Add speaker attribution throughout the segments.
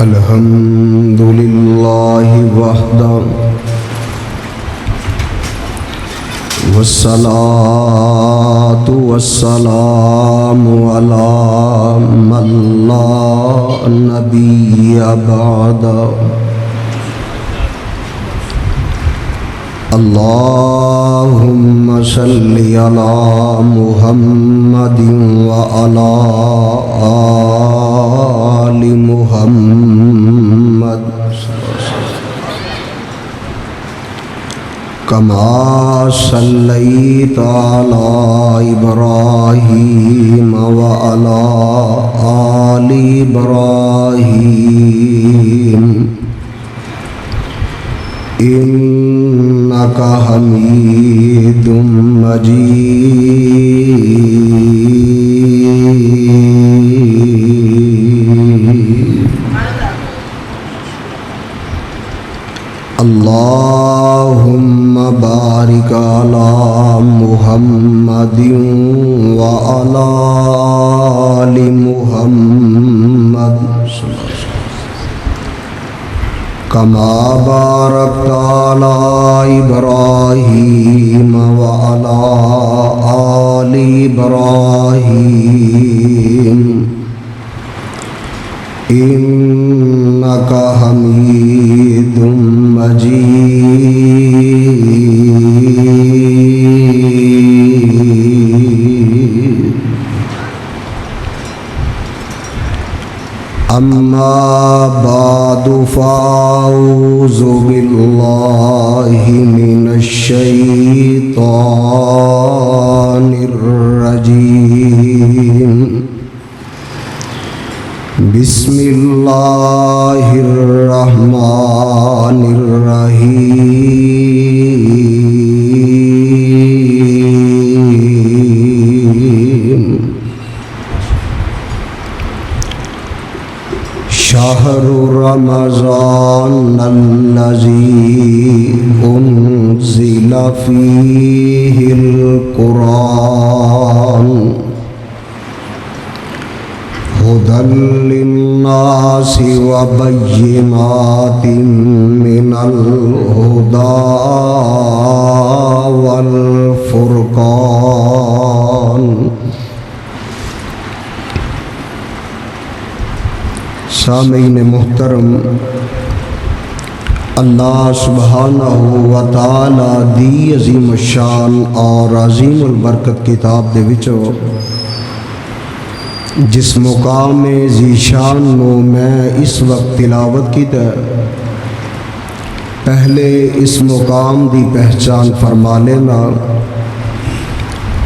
Speaker 1: अल्हम्दुलिल्लाहि वहदा वस्सलातु वस्सलामु अला मन ला नबिय्य बअदा। अल्लाहुम्मा सल्लि अला मुहम्मदिन व अला आलि मुहम्मद कमा सल्लैता अला इब्राहीम व अला आलि इब्राहीम इन्नका हमीदुम मजीद। अल्लाहुम्मा बारिक अला मुहम्मदिन व अला आलि मुहम्मद कमा बारकता अला इब्राहीम व अला आलि इब्राहीम इन्नका हमीदुम मजीद। अम्मा बादु फ़ाऊज़ु बिल्लाहि मिनश शैतानिर रजीम। बिस्मिल्लाहिर रहमानिर रहीम। शहरु रमज़ान अल्लज़ी उन्ज़िला फ़ीहिल क़ुरान हुदल लिन्नासि व बय्यिनातिन मिनल हुदा वल फ़ुरक़ान। सामीन मोहतरम, अल्लाह सुब्हानहु व तआला दी अज़ीम शान और अज़ीमुल बरकत किताब दे विचों जिस मुकाम में ज़ीशान नो मैं इस वक्त तिलावत की पहले इस मुकाम दी पहचान फरमा लेना।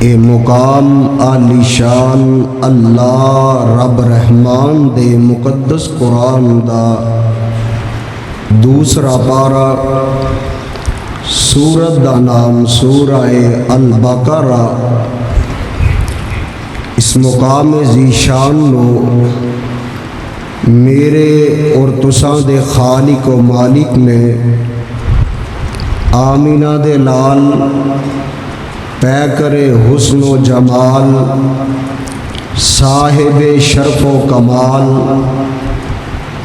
Speaker 1: ए मुकाम आलीशान अल्लाह रब रहमान दे मुकद्दस कुरान दा दूसरा पारा, सूरत दा नाम सूरह अल बकरा। इस मुकाम ज़ीशान नो मेरे और तुसां दे खालिक व मालिक ने आमीना दे लाल पै करे हुस्न व जमाल साहिबे शर्फ व कमाल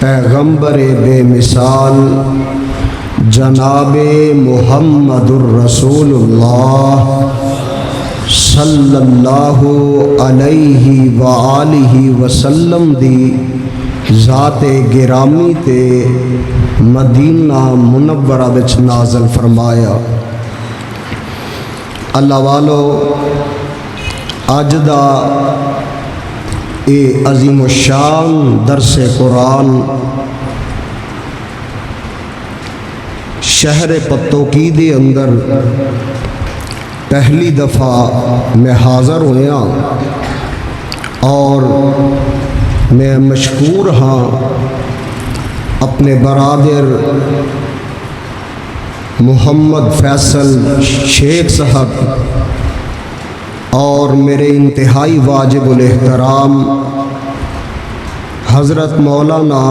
Speaker 1: पैगंबरे बेमिसाल जनाबे मुहम्मदुर रसूलुल्लाह सल्लल्लाहु अलैहि व आलिहि वसल्लम दी ज़ाते गिरामी ते मदीना मुनव्वरा विच नाज़िल फरमाया। अल्लाह वालो, अज दा ए अज़ीम शान दरसे कुरान शहर पत्तोकी दे अंदर पहली दफ़ा मैं हाज़र होया और मैं मशकूर हाँ अपने बरादर मोहम्मद फैसल शेख साहब और मेरे इंतहाई वाजिबुल एहतराम हज़रत मौलाना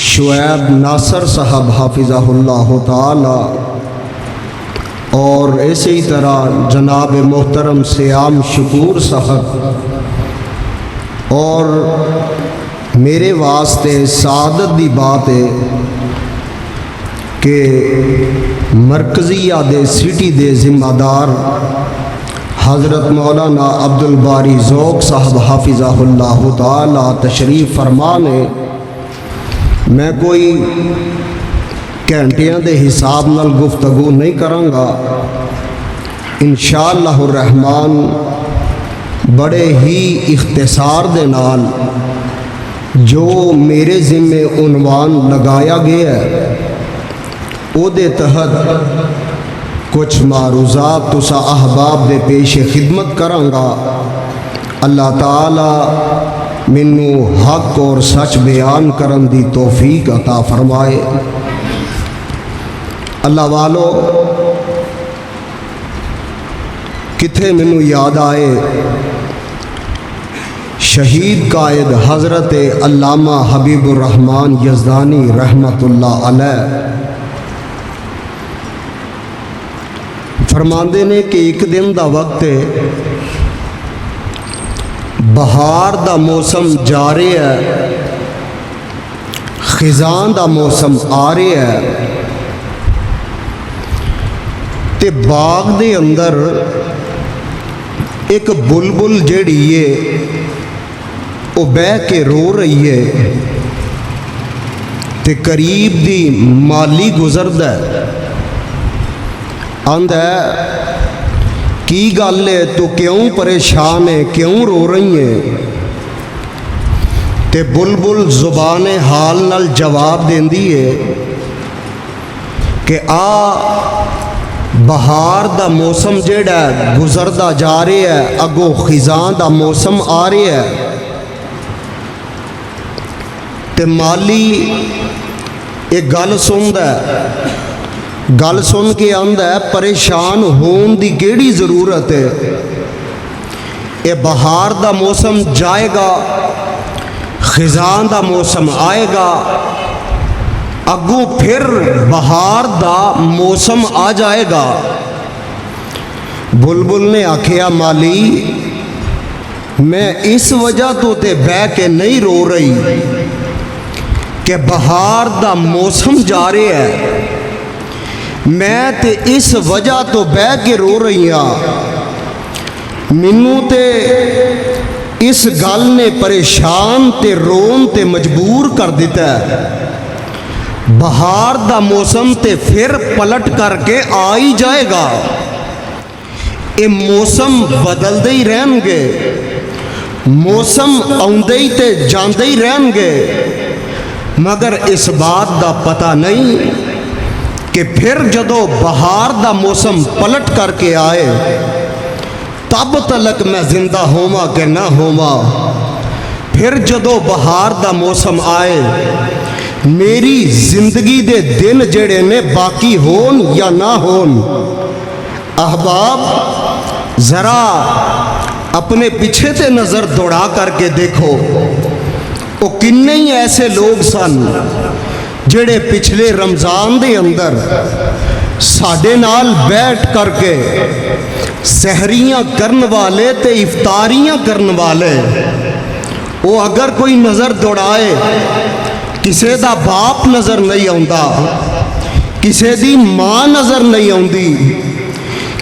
Speaker 1: शुएब नासर साहब हाफिज़हुल्लाह ताला और ऐसे ही तरह जनाब मोहतरम सियाम शकूर साहब और मेरे वास्ते सादत दी बात है कि मरकज़िया दे सिटी दे जिम्मेदार हज़रत मौलाना अब्दुल बारी ज़ौक़ साहब हाफिज़हुल्लाह ताला तशरीफ़ फरमा ने। मैं कोई घंटियां दे हिसाब नाल गुफ्तगू नहीं करांगा, इंशाअल्लाह रहमान बड़े ही इख्तिसार दे नाल जो मेरे ज़िम्मे उन्वान लगाया गया है उहदे तहत कुछ मारूज़ात तुसा अहबाब दे पेश खिदमत करांगा। अल्लाह ताला मैनू हक और सच बयान करन दी तौफीक अता फरमाए। अल्लाह वालो किथे मैनू याद आए शहीद कायद हज़रत अल्लामा हबीबुर रहमान यज़दानी रहमतुल्लाह अलैह फरमांदे ने कि एक दिन दा वक्त है, बहार दा मौसम जा रहा है, खिजां दा मौसम आ रहा है ते बाग दे अंदर एक बुलबुल जेड़ी है वो बह के रो रही है ते करीब दी माली गुजरदा है। आंदा की गल है, तू क्यों परेशान है, क्यों रो रही है? ते बुलबुल जुबान हाल नाल जवाब देंदी है कि बहार दा मौसम जेड़ा गुजरदा जा रहा है, अगों खिजां दा मौसम आ रहा है ते माली एक गल सुनदा है, गल सुन के आंदा है परेशान होने की केड़ी ज़रूरत है, ये बहार दा मौसम जाएगा, खिजां दा मौसम आएगा, अगों फिर बहार दा मौसम आ जाएगा। बुलबुल ने आखिया माली मैं इस वजह तो ते बह के नहीं रो रही कि बहार दा मौसम जा रहा है, मैं ते इस वजह तो बह के रो रही हाँ, मैनू ते इस गल ने परेशान ते रोन ते मजबूर कर दिता है। बहार दा मौसम ते फिर पलट करके आ ही जाएगा, ये मौसम बदलते ही रहनगे, मौसम आउंदे ही ते जांदे ही रहनगे, मगर इस बात दा पता नहीं कि फिर जदों बहार दा मौसम पलट करके आए तब तलक मैं जिंदा होवा कि ना होवा। फिर जदों बहार दा मौसम आए मेरी जिंदगी दे दिन जेड़े ने बाकी होन या ना होन। अहबाब ज़रा अपने पीछे ते नज़र दौड़ा करके देखो, वो किन्ने ही ऐसे लोग सन जेड़े पिछले रमज़ान दे अंदर साडे नाल बैठ करके सहरियां करन वाले ते इफ्तारियां करन वाले, वो अगर कोई नज़र दौड़ाए किसे दा बाप नज़र नहीं आउंदा, किसे दी मां नज़र नहीं आउंदी,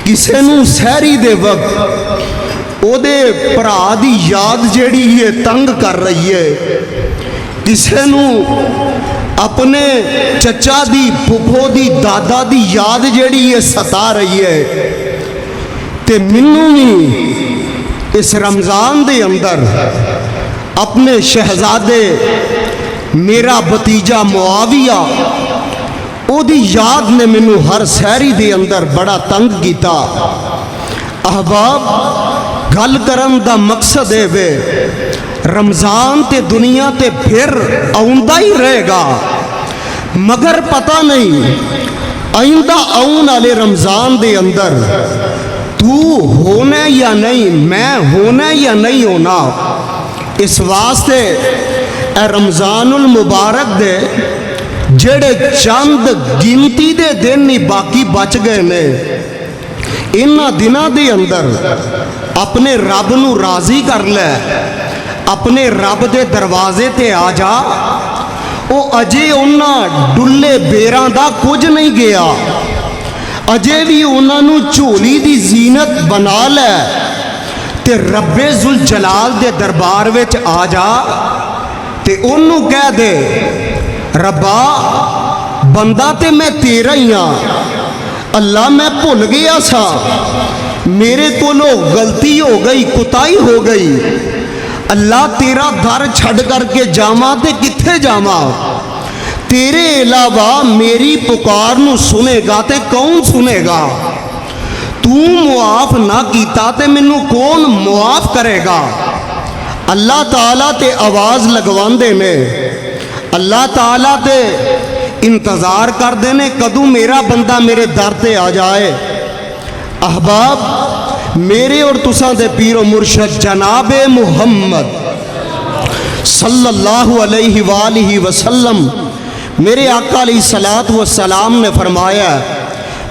Speaker 1: किसे नूं सहरी दे वक्त ओदे भरा दी याद जेड़ी है तंग कर रही है, किसे नूं अपने चचा दी फुफो दी दादा दी याद जेड़ी है सता रही है, ते मैनू भी इस रमज़ान दे अंदर अपने शहजादे मेरा भतीजा मुआविया ओदी याद ने मैनू हर सहरी दे अंदर बड़ा तंग किया। अहबाब गल करन दा मकसद है वे रमज़ान ते दुनिया ते फिर आउंदा ही रहेगा, मगर पता नहीं आइंदा आउन वाले रमज़ान दे अंदर तू होना या नहीं, मैं होना या नहीं होना। इस वास्ते रमज़ानुल मुबारक दे जेड़े चंद गिनती दे दिन ही बाकी बच गए ने, इन्हां दिनां दे अंदर अपने रब नूं राज़ी कर लै, अपने रब दे दरवाजे ते आ जा। वो अजे उन्हां डुल्ले बेरां दा कुछ नहीं गया, अजे भी उन्होंने झोली दी जीनत बना लै ते रब्बे जुल जलाल दे दरबार विच आ जा ते उन्हों कह दे, रब्बा बंदा ते मैं तेरा ही हाँ, अल्लाह मैं भुल गया सा, मेरे कोलों गलती हो गई, कुताही हो गई। अल्लाह तेरा दर छड़ करके जावां ते कित्थे जावां? तेरे अलावा मेरी पुकार नूं सुनेगा ते कौन सुनेगा? तू मुआफ ना कीता ते मैनू कौन मुआफ करेगा? अल्लाह ताला ते आवाज़ लगवांदे ने, अल्लाह ताला ते इंतज़ार करते ने कदों मेरा बंदा मेरे दर ते आ जाए। अहबाब, मेरे और तुसां दे पीरो मुर्शद जनाबे मुहम्मद सल्लल्लाहु अलैहि वसल्लम, मेरे आका अलैहिस्सलातु वस्सलाम ने फरमाया,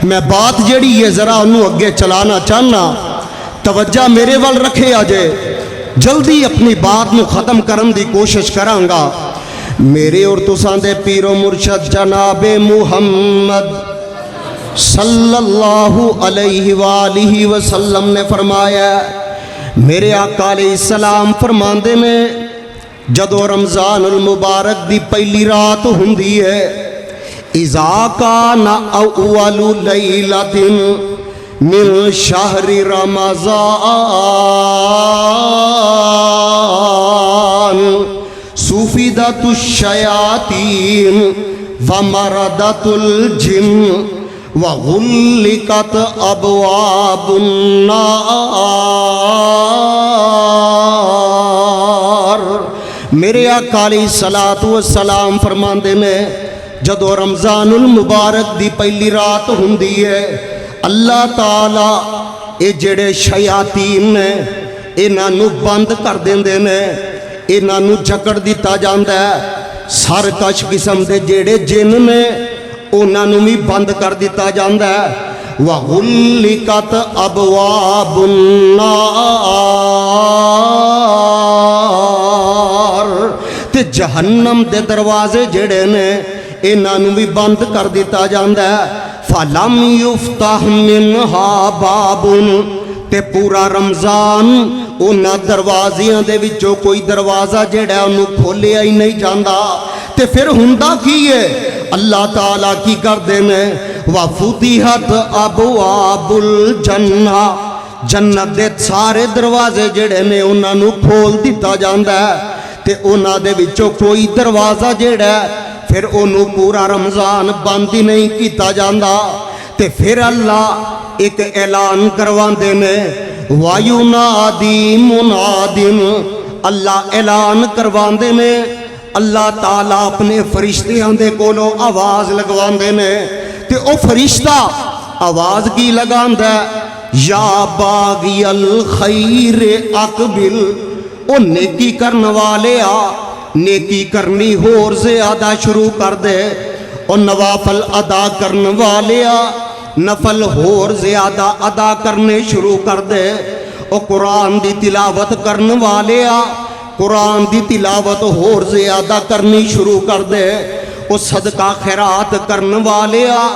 Speaker 1: मैं बात जड़ी है ज़रा उन्होंने अगे चलाना चाहना, तवज्जा मेरे वाल रखे अजे, जल्दी अपनी बात नूं ख़त्म करन दी कोशिश करांगा। मेरे और तुसां दे पीरो मुर्शद जनाबे मुहम्मद सल्लल्लाहु अलैहि वसल्लम ने फरमाया, मेरे आका अलैहिस्सलाम फरमांदे ने, जदों रमज़ानुल मुबारक दी पहली रात हुंदी है, इज़ा काना अव्वलु लैलतिन मिन शहरि रमज़ान सुफिदतुश शयातीन व मरदतुल जिन्न व गुल्लिकत अबवाबुन नार। मेरे आका अलैहिस्सलातु वस्सलाम फरमांदे ने, जदों रमज़ानुल मुबारक दी पहली रात हुंदी है, अल्लाह ताला ये जेड़े शयातीन ने इन्हां बंद कर देंदे ने, इन्हां जकड़ दिता जांदा है। सरकश किस्म के जेड़े जिन ने उन्हां भी बंद कर दिता जांदा है। व गुल्लिकत अबवाबुन नार, ते जहन्नम दे दरवाजे जेड़े ने इन्हां भी बंद कर दिता जांदा है। फलम युफ्ताह मिनहा बाबुन, ते पूरा रमज़ान उन्हां दरवाजियां दे विचों कोई दरवाज़ा जेड़ा उन्होंने खोलिया ही नहीं जाता। ते फिर हुंदा की है? अल्लाह ताला की करते हैं, वफुतिहत अबवाबुल जन्ना, जन्नत दे सारे दरवाजे जेड़े ने उन्होंने खोल दिता जाता है। ते उन्हां दे विचों कोई दरवाज़ा जेड़ा फिर उन्होंने पूरा रमज़ान बंद ही नहीं किया जाता। ते फिर अल्लाह एक ऐलान करवाते ने, वायुनादी मुनादिन, अल्लाह ऐलान करवाते ने, अल्लाह ताला अपने फरिश्तियां दे कोलों आवाज़ लगवाते ने। ते ओ फरिश्ता आवाज़ की लगांदा है, या बागियल खैर अकबिल, ओ नेकी करने वाले आ, नेकी करनी होर ज़्यादा शुरू कर दे। और नवाफल अदा करने वाले आ, नफल होर ज़्यादा अदा करने शुरू कर दे। और कुरान की तिलावत करने वाले आ, कुरान की तिलावत होर ज़्यादा करनी शुरू कर दे। और सदका खैरात करने वाले आ,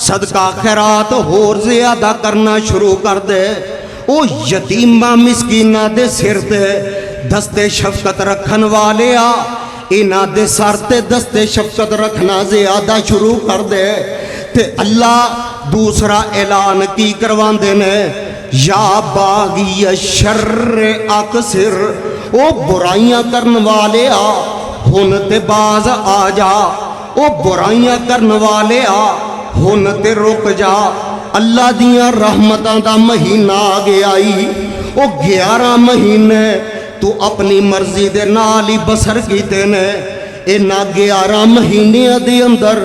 Speaker 1: सदका खैरात होर ज़्यादा करना शुरू कर दे। ओ यतीमा मिसकीना दे सिर ते दस्ते शफकत रखन वाले आ, इन्हां दे सर ते दस्ते शफकत रखना ज़्यादा शुरू कर दे। ते अल्लाह दूसरा ऐलान की करवांदे ने, या बागी शर्र अकसिर, ओ बुराइयां करने वाले आ, हुन ते बाज आ जा। ओ बुराइयां करने वाले आ, हुन ते रुक जा। अल्लाह दियां रहमतां दा महीना आ गया ही। ओ 11 महीने तू अपनी मर्जी दे नाल ही बसर कीते ने। इन्हां 11 महीनियां दे अंदर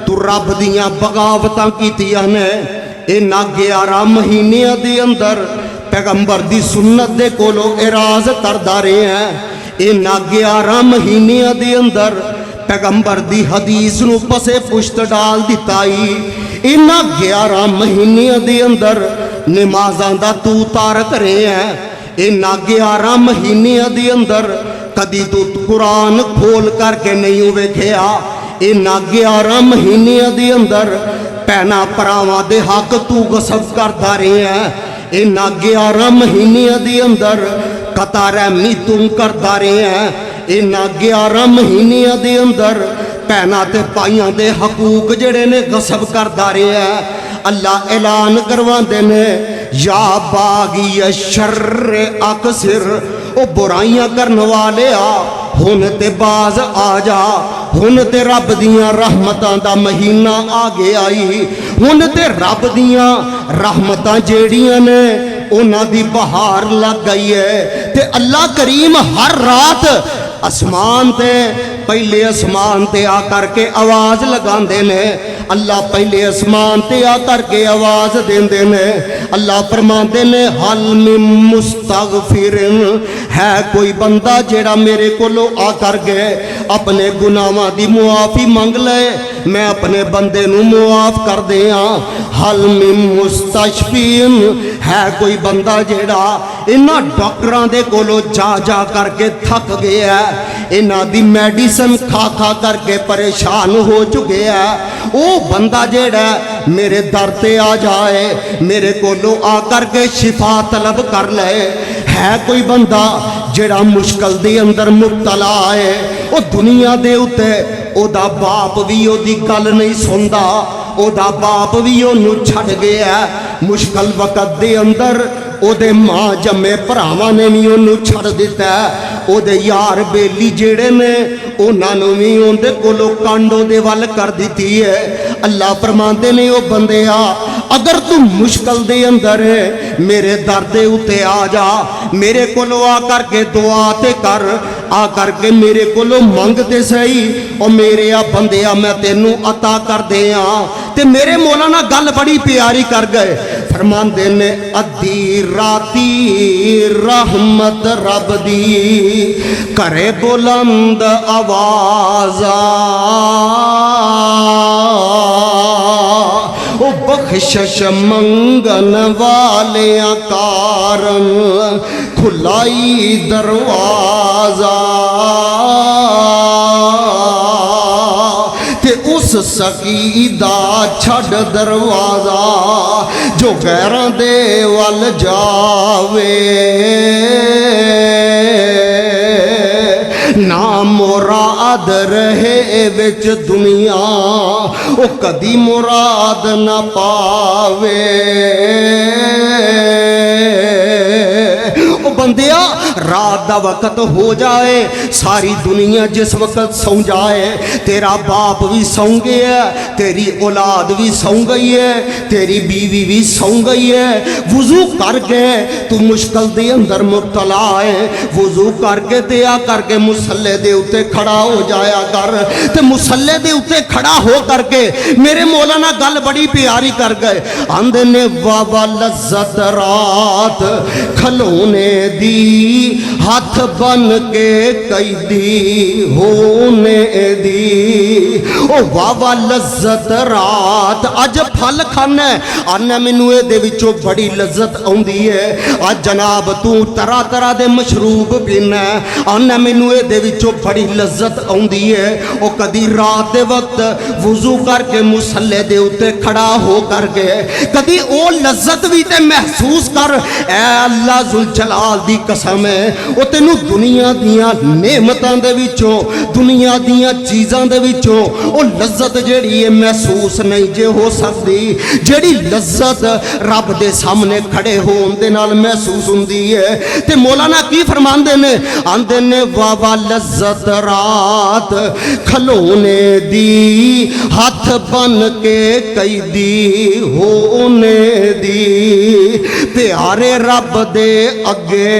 Speaker 1: तू रब दियां बगावतां कीतियां ने। इन्हां 11 महीनियां दे अंदर पैगंबर दी सुन्नत दे कोलों इराज करदा रहे हैं। इन्हां 11 महीनियां दे अंदर पैगंबर दी हदीस नूं पसे पुश्त डाल दिता ही। इन्हां 11 महीनियां दे अंदर नमाज़ां दा तू तारक रहे हैं। इन्हां 11 महीनों के अंदर कदी तू कुरान खोल करके नहीं वेखिया। इन्हां 11 महीनों के अंदर भैनां भरावां दे हक तू गसब करता रहा है। इन्हां 11 महीनों के अंदर कता रहमी तू करता रहा है। इन्हां 11 महीनों के अंदर भैनां ते भाइयों के हकूक जिहड़े ने गसब करता रहा है। अल्लाह ऐलान करवाते ने या बागी शर्रे अकसिर, ओ बुराइयां करने वाले आ हुन ते बाज आ जा। हुन ते रब दियां रहमतां दा महीना आ गया आई। हुन ते रब दियां रहमतां जेड़ियां ने उन्हां दी बहार लग गई है। ते अल्लाह करीम हर रात आसमान ते पहले आसमान ते आ करके आवाज़ लगाते ने। अल्लाह पहले आसमान ते आ करके आवाज़ देंदे ने। अल्लाह फरमाते ने हल मिन मुस्तगफिरिन, है कोई बंदा जेड़ा मेरे कोलो आ करके अपने गुनाहां दी मुआफ़ी मंग ले, मैं अपने बंदे नू मुआफ़ कर दिया। हल मिन मुस्तशफीन, है कोई बंदा जेड़ा इन्हां डॉक्टरां दे कोलो जा जा करके थक गया, इन्हां दी मेडिसिन खा खा करके परेशान हो चुके है। वो बंदा जेड़ा मेरे दर ते आ जाए, मेरे कोलो आ करके शिफा तलब कर ले। है कोई बंदा जेड़ा मुश्किल दे अंदर मुब्तला है, वो दुनिया दे उत्ते ओदा बाप भी ओदी गल नहीं सुनदा, ओदा बाप भी ओनू छड़ गया। मुश्किल वक़्त दे अंदर ओदे मां जम्मे भरावां ने भी ओनू छड़ दिता। ओदे यार बेली जेड़े ने उन्होंने भी उनके कोलों कांडो दे वल कर दी है। अल्लाह फरमाते ने ओ बंदिया, अगर तू मुश्किल दे अंदर है मेरे दर दे उत्ते आ जा, मेरे कोलों आ करके दुआ ते कर, आ करके मेरे कोलों मंग ते सही, और मेरे आ बंदिया मैं तेनू अता कर दिया। ते मेरे मौला ना गल बड़ी प्यारी कर गए, फरमाते ने अद्धी राती रहमत रब दी करे बुलंद आवाज़ा, ओ बख्शिश मंगन वाले कारण खुलाई दरवाजा। ते उस सकीदा छड़ दरवाजा जो गैरां दे वल जावे, ना मुराद रहे विच दुनिया ओ कदी मुराद न पावे। ओ बंदिया रात दा वक़्त हो जाए, सारी दुनिया जिस वक़्त सौ जाए, तेरा बाप भी सौ गया, तेरी औलाद भी सौ गई है, तेरी बीवी भी सौ गई है। वुजू करके तू मुश्किल दे अंदर मुब्तला है, वुजू करके ते आ करके मुसल्ले दे उत्ते खड़ा हो जाया कर। ते मुसल्ले दे उत्ते खड़ा हो करके मेरे मौलाना गल बड़ी प्यारी कर गए, आंदे ने वावा लज्जत रात खलोने दी हाथ बन के कैदी होने दी। ओ वावा लज्जत रात अज फल खाना आना मैनू ये बड़ी लज्जत आउंदी है। अज जनाब तू तरह तरह के मशरूब पीना आना मैनू ये बड़ी लज्जत आउंदी है। ओ कदी रात के वक्त वुजू करके मुसल्ले दे उत्ते खड़ा हो करके कदी ओ लज्जत भी ते महसूस कर। ऐ अल्लाह जुल जलाल दी कसम है, ओ तेनू दुनिया दियां नेमतां दे विचों दुनिया दियां चीज़ां दे विचों ओ लज्जत जेड़ी है महसूस नहीं जे हो सकती, जेड़ी लज्जत रब दे सामने खड़े होण दे नाल महसूस हुंदी है। ते मौलाना की फरमांदे ने, आंदे ने वावा लज्जत रात खलोने दी हाथ बन के कैदी होने दी। प्यारे रब दे अगे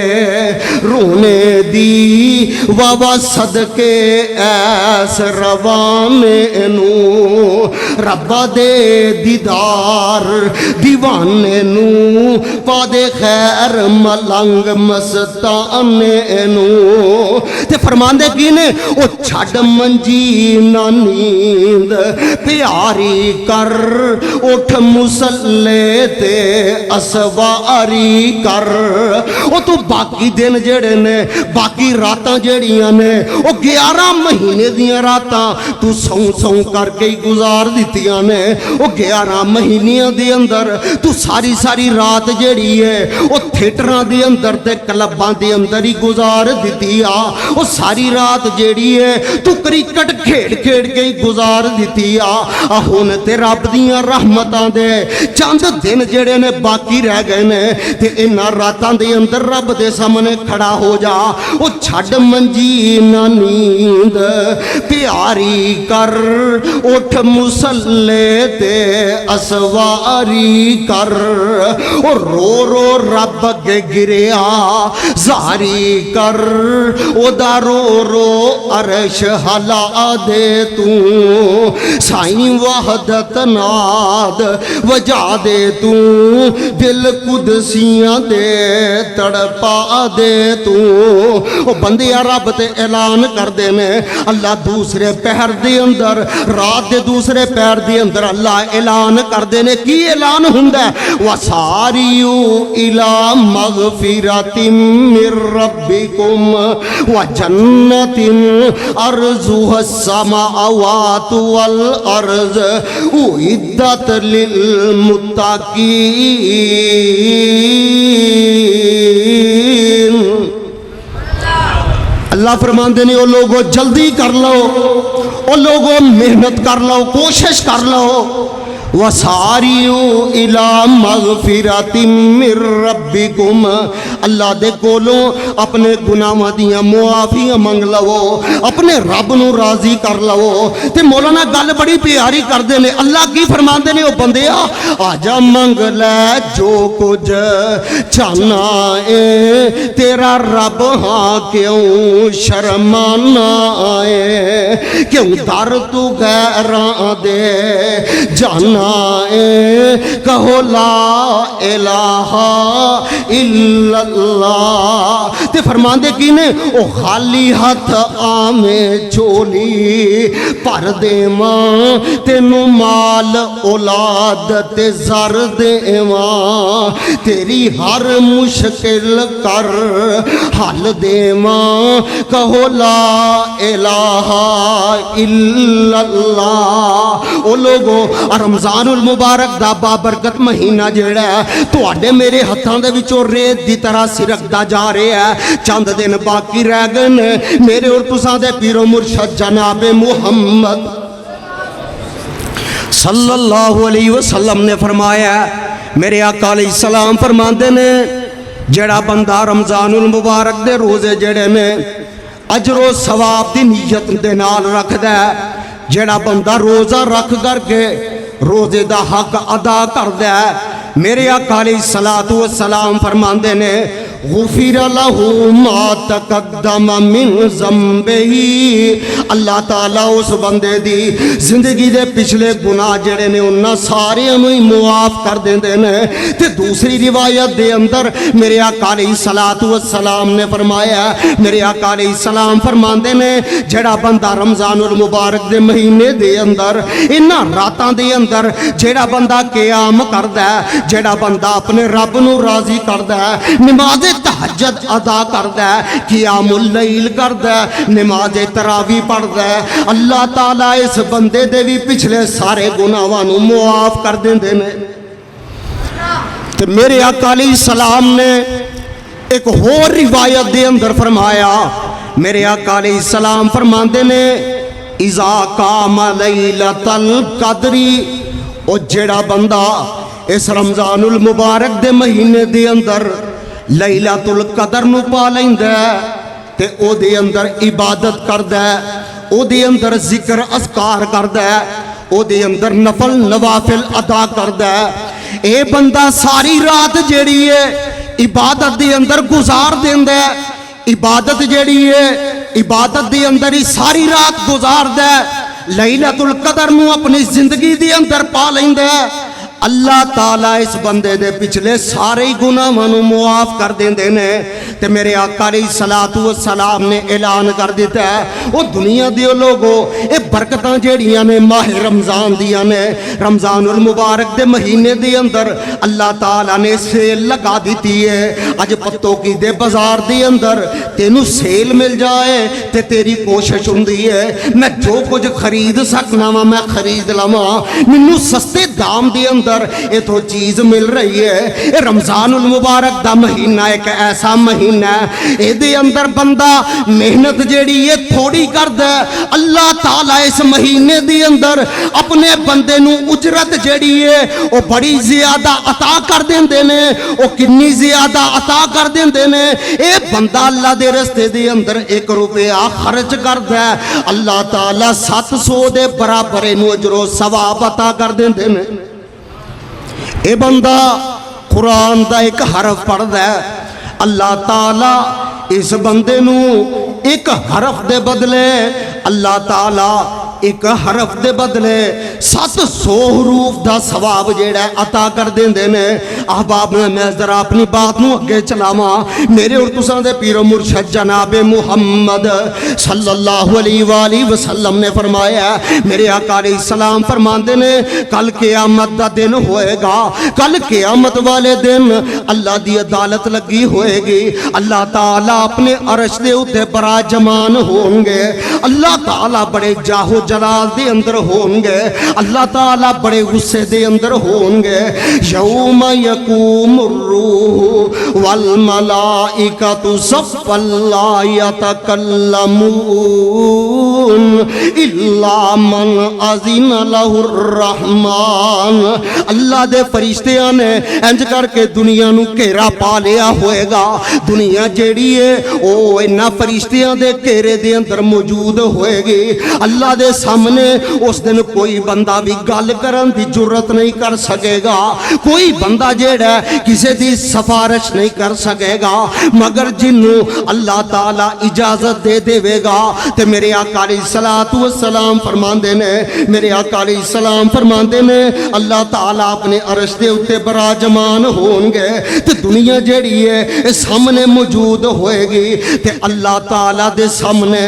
Speaker 1: रोने दी वावा सदके ऐस रवान दीवाने नू, रब्बा दे दीदार दीवाने नू, पा दे खैर मलंग मस्ताने नू। ते फरमांदे की ने ओ छड़ मंजी ना नींद प्यारी कर, उठ मुसल्ले ते असवारी कर। ओ तू बाकी दिन जेड़े ने बाकी रातां जेड़ियां ने ओ 11 महीने दियां रातां तू सौ सौ करके ही गुजार दित्तियां ने। ओ 11 महीनियां दे अंदर तू सारी सारी रात जेड़ी है ओ थिएटरां दे अंदर ते क्लबां दे अंदर ही गुजार दित्ती आ। ओ सारी रात जेड़ी है तू क्रिकेट खेड खेड के ही गुजार दित्ती आ। हुण ते रब दियां रहमतां दे चंद दिन जेड़े ने बाकी रह गए ने ते इन्हां रातां दे अंदर रब दे सामने खड़ा हो जा। ओ छड़ मंजी ना नींद प्यारी कर, उठ मुसल्ले ते असवारी कर। ओ रो रो रब अगे गिरिया जारी कर, ओदा रो रो अरश हला दे तू। साईं वहदत नाद वजा दे तू, दिल कुदसियां दे तड़पा दे तू। ओ बंदिया रब ते ऐलान करदे ने अल्लाह दूसरे पहर दे अंदर, रात दे दूसरे पहर दे अंदर अल्लाह ऐलान करदे ने। की ऐलान हुंदा है? वसारियू इला मगफिरतिम मिर रब्बिकुम व जन्नतिन अर्जुहा समावातु वल अर्ज उइद्दत लिल मुत्तकीन। अल्लाह फरमाते ने ओ लोगो जल्दी कर लो, ओ लोगो मेहनत कर लो, कोशिश कर लो। वसारियू इला मगफिरतिम मिर रब्बिकुम, अल्लाह दे कोलों अपने गुनाहां दियां मुआफियां मंग लवो, अपने रब नू राजी कर लवो। ते मौलाना गल बड़ी प्यारी करदे ने। अल्लाह की फरमांदे ने ओ बंदिया आजा मंग लै जो कुछ चाहना है, तेरा रब हाँ क्यों शर्माना है। क्यों दर तू गैरां दे जाना है, कहो ला इलाहा इल्लल्लाह। ते फरमांदे की ने ओ खाली हथ आमे झोली भर देवां, तेनू माल औलाद ते जर देवां, तेरी हर मुश्किल कर हल देवां, कहो ला इलाहा इल्लल्लाह। ओ लोगो रमजानुल मुबारक दा बाबरकत महीना जेड़ा है तुहाडे मेरे हत्थां दे विचों रेत दी तरह सिरकदा जा रहा है। चंद दिन बाकी रह गए ने। मेरे और तुसां दे पीरो मुर्शद जनाबे मुहम्मद सल्लल्लाहु अलैहि वसल्लम ने फरमाया, मेरे आका अलैहिस्सलाम फरमांदे ने जेड़ा बंदा रमजानुल मुबारक दे रोजे जेड़े ने अजरो सवाब दी नीयत दे नाल रखदा है, जेड़ा बंदा रोजा रख करके रोजे दा हक अदा करदा है, मेरे आका अलैहिस्सलातु वस्सलाम फरमांदे ने गुफिर लहू मा तकद्दम मिन ज़म्बिही। अल्लाह ताला उस बंदे दी जिंदगी दे पिछले गुनाह जेड़े ने उन्हां सारियां नूं ही मुआफ कर देंदे ने। ते दूसरी रिवायत दे अंदर मेरे आका अलैहिस्सलातु वस्सलाम ने फरमाया, मेरे आका अलैहिस्सलाम फरमांदे ने जेड़ा बंदा रमजानुल मुबारक दे महीने दे अंदर इन्हां रातां दे अंदर जेड़ा बंदा क़याम करदा है, जेड़ा बंदा अपने रब नूं राजी करदा है, नमाज तहज्जुद अदा करदा है, क़ियामुल लैल करदा है, नमाज तरावी पढ़दा है, अल्लाह ताला इस बंदे दे भी पिछले सारे गुनाहां नूं मुआफ कर देंदे ने। ते मेरे आका अलैहिस्सलाम ने एक होर रिवायत दे अंदर फरमाया, मेरे आका अलैहिस्सलाम फरमांदे ने इज़ा कामा लैलतल कदरी, ओ जेड़ा बंदा इस रमजानुल मुबारक दे महीने दे अंदर लैलतुल कदर नूं पा लैंदा ते ओदे अंदर इबादत करदा है, ओदे अंदर जिक्र अस्कार करदा है, ओदे अंदर नफल नवाफिल अदा करदा है। ये बंदा सारी रात जेड़ी है इबादत दे अंदर गुजार देंदा है। इबादत जेड़ी है इबादत दे अंदर ही सारी रात गुजारदा है। लैलतुल कदर नूं अपनी जिंदगी दे अंदर पा लैंदा है, अल्लाह ताला इस बंदे दे पिछले सारे ही गुनाहां नूं मुआफ कर देंदे ने। ते मेरे आका अलैहिस्सलातु वस्सलाम ने ऐलान कर दिता है, ओ दुनिया दे लोगो ये बरकतां जेड़ियां ने माह रमजान दियां ने, रमजानुल मुबारक दे महीने दे अंदर अल्लाह ताला ने सेल लगा दी है। अज पत्तो की दे बाजार दे अंदर तेनू सेल मिल जाए ते तेरी कोशिश हुंदी है मैं जो कुछ खरीद सकना वा मैं खरीद लवां, मैनू सस्ते दाम दे अंदर इथों चीज मिल रही है। ये रमजानुल मुबारक दा महीना एक ऐसा महीना है, इहदे अंदर बंदा मेहनत जेड़ी है थोड़ी करदा है, अल्लाह ताला इस महीने दे अंदर अपने बंदे नू उजरत जेड़ी है वो बड़ी ज्यादा अता कर देंदे ने। वो कितनी ज्यादा अता कर देंदे ने, ये बंदा अल्लाह दे रस्ते दे अंदर 1 रुपया खर्च करदा है, अल्लाह ताला 700 दे बराबर इनू अजरो सवाब अता कर देंदे ने। ये बंदा कुरान दा एक हरफ पढ़दा है, अल्लाह ताला इस बंदे नू एक हरफ दे बदले अल्लाह ताला एक हरफ दे बदले 700 हरूफ दा सवाब जेड़ा अता कर देंदे ने। अहबाब मैं जरा अपनी बात नू अगे चलावां। मेरे और तुसां दे पीरो मुर्शद जनाबे मुहम्मद सल्लल्लाहु अलैहि वसल्लम ने फरमाया, मेरे आका अलैहिस्सलाम फरमांदे ने कल क़यामत दा दिन होएगा, कल क़यामत वाले दिन अल्लाह दी अदालत लगी होएगी, अल्लाह ताला अपने अरश दे उत्ते बराजमान होंगे, अल्लाह ताला बड़े जाहो जलाल दे अंदर होंगे, अल्लाह ताला बड़े गुस्से दे अंदर होंगे। यौम यकूमुर रूह वल मलाइकतु सफ़्फ़न ला यतकल्लमून इल्ला मन अज़िन लहुर रहमान। अल्लाह दे फरिश्तियां ने इंज करके दुनिया नू घेरा पा लिया होएगा। दुनिया जेड़ी है ओ इन्हां फरिश्तियां दे घेरे दे अंदर मौजूद होएगी। अल्लाह दे सामने उस दिन कोई बंदा भी गल करन दी जुर्रत नहीं कर सकेगा, कोई बंदा जेड़ा किसी दी सिफारिश नहीं कर सकेगा, मगर जिन्नू अल्लाह ताला इजाजत दे देवेगा। ते मेरे आका अलैहिस्सलातु वस्सलाम फरमांदे ने, मेरे आका अलैहिस्सलाम फरमांदे ने अल्लाह ताला अपने अरश दे उत्ते बराजमान होंगे ते दुनिया जेड़ी है सामने मौजूद होएगी। ते अल्लाह ताला दे सामने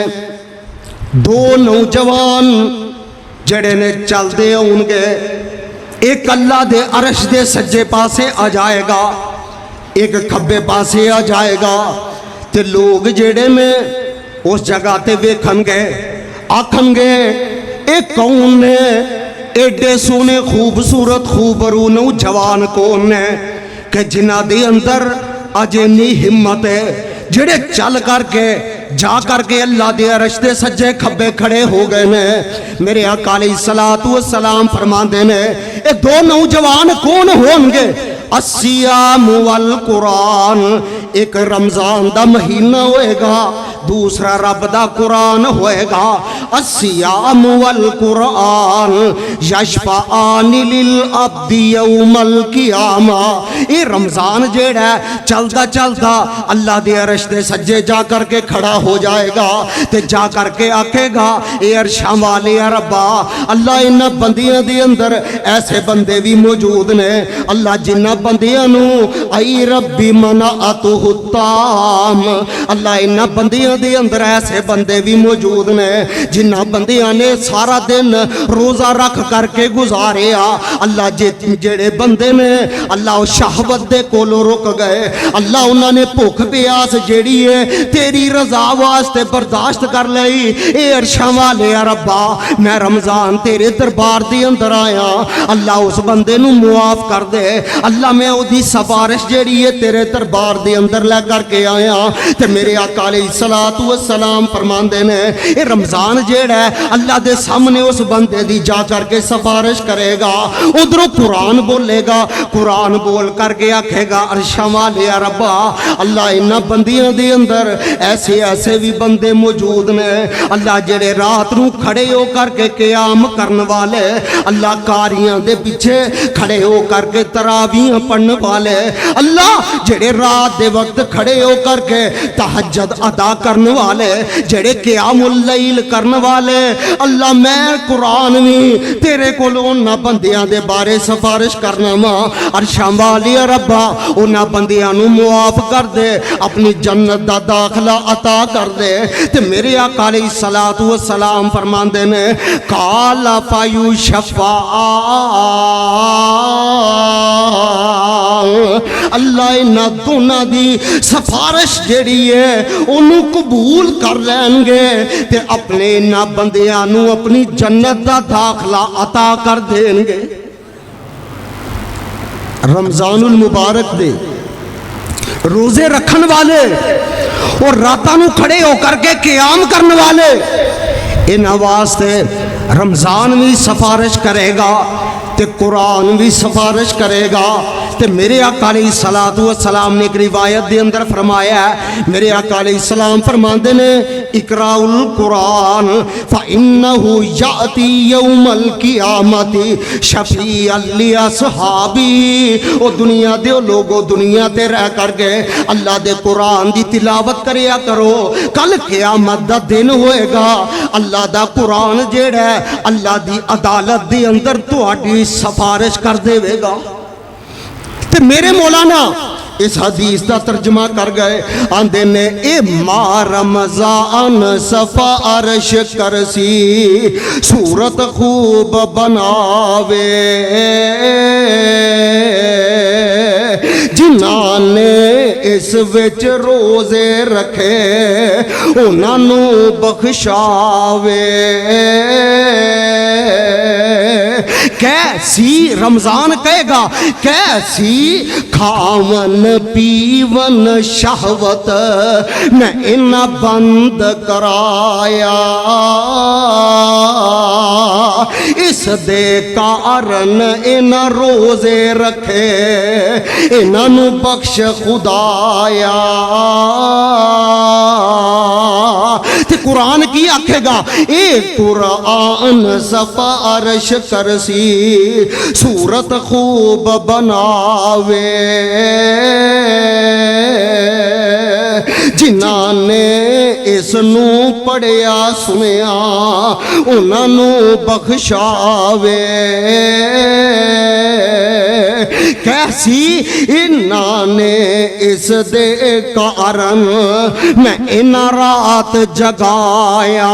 Speaker 1: 2 नौजवान जड़े ने चलते होंगे, एक अल्लाह दे अरश दे सज्जे पासे आ जाएगा, एक खब्बे पासे आ जाएगा। ते लोग जेड़े ने उस जगह ते वेखणगे, आखणगे ये कौन ने, एडे सोने खूबसूरत खूबरू नौजवान कौन ने कि जिन्हां दे अंदर अज इन्नी हिम्मत है, जेड़े चल करके जा करके अल्लाह दे अरश दे सज्जे खब्बे खड़े हो गए ने। मेरे आका अलैहिस्सलातु वस्सलाम फरमांदे ने ये 2 नौजवान कौन होंगे? अस्सियाम वल कुरान, एक रमजान दा महीना होएगा, दूसरा रब दा कुरान होएगा। अस्सियाम वल कुरान यशफाआनि लिल अब्दी यौमल क़ियामा। ये रमजान जेड़ा चलदा चलदा अल्लाह दे अरश दे सज्जे जा करके खड़ा हो जाएगा ते जा करके आखेगा ए अरशां वाले रब्बा, अल्लाह इन्हां बंदियां दे अंदर ऐसे बंदे भी मौजूद ने, अल्लाह जिन्हां बंदियां नू आई रब्बी मनाअतुहु ताम, अल्लाह इन्हां बंदियां दे अंदर ऐसे बंदे भी मौजूद ने जिन्हां बंदियां ने सारा दिन रोजा रख करके गुजारिया। अल्लाह जेड़े बंदे ने अल्लाह शहवत दे कोलों रुक गए, अल्लाह उन्होंने भुख प्यास जेड़ी है तेरी रजा वास्ते बर्दाश्त कर लई। ए अरशां वाले रब्बा, मैं रमजान तेरे दरबार दे अंदर आया, अल्लाह उस बंदे नू मुआफ कर दे, अल्लाह मैं ओदी सिफारिश जेड़ी है तेरे दरबार दे अंदर लै करके आया। ते मेरे आका अलैहिस्सलातु वस्सलाम फरमांदे ने ये रमजान जेड़ा है अल्लाह दे सामने उस बंदे दी जा करके सिफारिश करेगा, उधरों कुरान बोलेगा, कुरान बोल करके आखेगा अरशां वाले रब्बा, अल्लाह इन्हां बंदियां दे अंदर ऐसे ऐसे भी बंदे मौजूद ने, अल्लाह जेड़े रात नू खड़े हो करके क़याम करन वाले, अल्लाह कारियां दे पीछे खड़े हो करके तरावीह पढ़न वाले, अल्लाह जेड़े रात दे वक्त खड़े हो करके तहज्जुद अदा करने वाले, जेड़े क़यामुल लैल करने वाले, अल्लाह मैं कुरान भी तेरे कोलों उन्हां बंदियां दे बारे सिफारिश करना वा। अर्शां वाली रब्बा उन्हां बंदियां नूं मुआफ कर दे, अपनी जन्नत दा दाखला अता कर दे। ते मेरे आका अलैहिस्सलातु वस्सलाम फरमांदे ने काला पायु शफा, अल्लाह इन्हां दोनां दी सिफारिश जेड़ी है उन्होंने कबूल कर लेंगे ते अपने इन्हां बंदियां नूं अपनी जन्नत दा दाखला अता कर देंगे। रमजानुल मुबारक दे रोजे रखन वाले और रातां नूं खड़े होकर के क़याम करने वाले, इन्हां वास्ते रमजान भी सिफारिश करेगा ते कुरान भी सिफारिश करेगा। ते मेरे आका अलैहिस्सलातु वस्सलाम ने एक रिवायत के अंदर फरमाया है, मेरे आका अलैहिस्सलाम फरमाते ने इकराउल कुरान फ़इन्नहु याती यौमल क़ियामति शफ़ीअन लि अस्हाबी। ओ दुनिया दे लोगो दुनिया ते रह करके अल्लाह दे कुरान दी तिलावत करिया करो, कल क़यामत दा दिन होएगा। अल्लाह दा कुरान जेड़ा है अल्लाह दी अदालत दे अंदर तुहाडी सिफारिश कर देवेगा। ते मेरे मौलाना इस हदीस का तर्जमा कर गए, आंदे ने ए मा रमजान सफा अर्श करसी सूरत खूब बनावे, जिन्हां ने इस विच रोजे रखे उन्हां नूं बख्शावे। कैसी रमजान कहेगा, कैसी खावन पीवन शहवत मैं इन्ना बंद कराया, इस दे कारण इन्हां रोजे रखे इन्हां नूं बख्श खुदाया। ते कुरान की आखेगा, ए कुरान सिफारिश करसी सूरत खूब बनावे, जिन्हां ने इस नूं पढ़िया सुनिया उन्हां नूं बख्शावे। कैसी इन्हां ने इस दे कारण मैं इन्हां रात जगाया।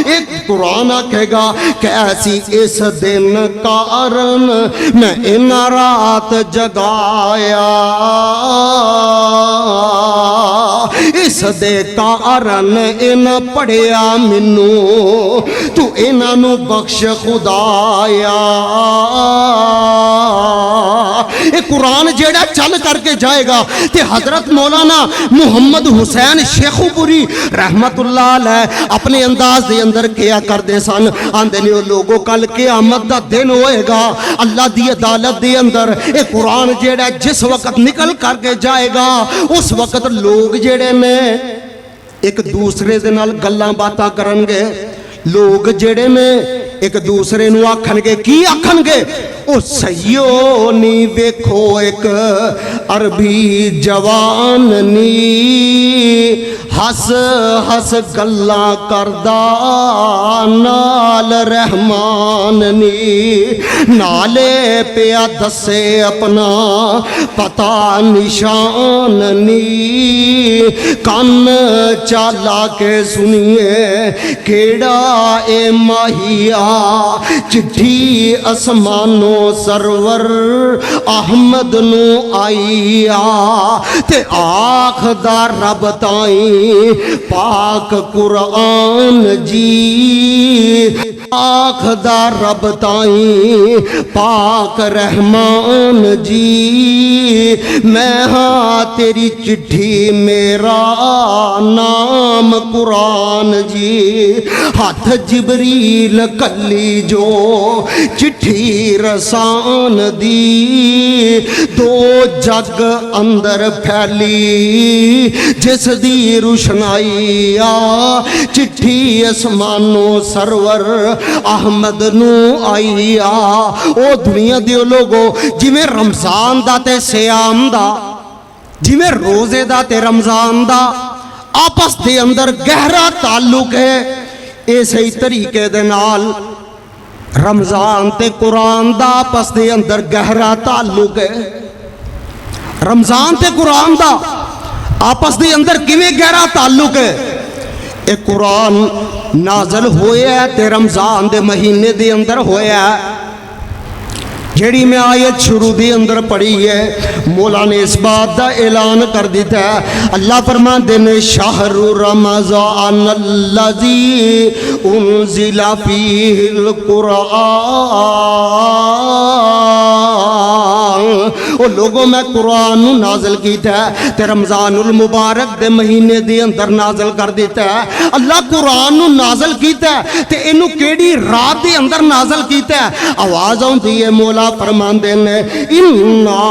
Speaker 1: एक कुरान आखेगा कैसी इस दिन कारण मैं इन्हां रात जगाया, इस दे कारण इन पढ़िया मैनू तू इन्हां नूं बख्श खुदाया। ये कुरान जेड़ा चल करके जाएगा ते हजरत मौलाना मुहम्मद हुसैन शेखुपुरी रहमतुल्लाह अलैह अपने अंदाज दे अंदर क्या करते सन, आंदे ने लोगों कल क़यामत दा दिन होएगा अल्लाह दी अदालत दे अंदर ये कुरान जेड़ा जिस वक्त निकल करके जाएगा उस वक्त लोग जेड़े ने एक दूसरे दे नाल गल्लां बातां करनगे, लोग जेड़े ने एक दूसरे नूं आखणगे, की आखणगे, ओ सईयो नी वेखो एक अरबी जवान नी हस हस गल्लां करदा नाल रहमान नी, नाले पिया दसे अपना पता निशान नी, कन चाला के सुनिए केड़ा ए माहिया चिट्ठी आसमानो सरवर अहमद नू आईया, ते आखदा रब ताई पाक कुरान जी, आखदा रब ताई पाक रहमान जी, मैं हाँ तेरी चिट्ठी मेरा नाम कुरान जी, हाथ जिबरील कली जो चिट्ठी रसान दी, दो जग अंदर फैली जिस दी रुशनाई आ, चिट्ठी आसमानो सरवर अहमद नू आई आ। ओ दुनिया दे लोगो जिवें रमजान दा ते सियाम दा जिवें रोजे दा ते रमजान दा आपस दे अंदर गहरा ताल्लुक है, इस तरीके दे नाल रमजान ते कुरान दा आपस दे अंदर गहरा ताल्लुक है। रमजान ते कुरान दा आपस दे अंदर किवें गहरा ताल्लुक है? ये कुरान नाजल होया ते रमजान दे महीने दे अंदर होया। जेड़ी मैं आयत शुरू दे अंदर पढ़ी है, मौला ने इस बात का ऐलान कर दिता है। अल्लाह फरमाते ने शाहरु रमज़ान अल्लज़ी उन्ज़िला फ़ीहिल कुरान। ओ लोगों, मैं कुरान नू नाज़िल कीता है ते रमज़ानुल मुबारक दे महीने दे अंदर नाज़िल कर दिता है। अल्लाह कुरान नू नाज़िल कीता है ते इनू केड़ी रात दे अंदर नाज़िल कीता है? आवाज़ आउंदी है, मौला फरमांदे ने इन्ना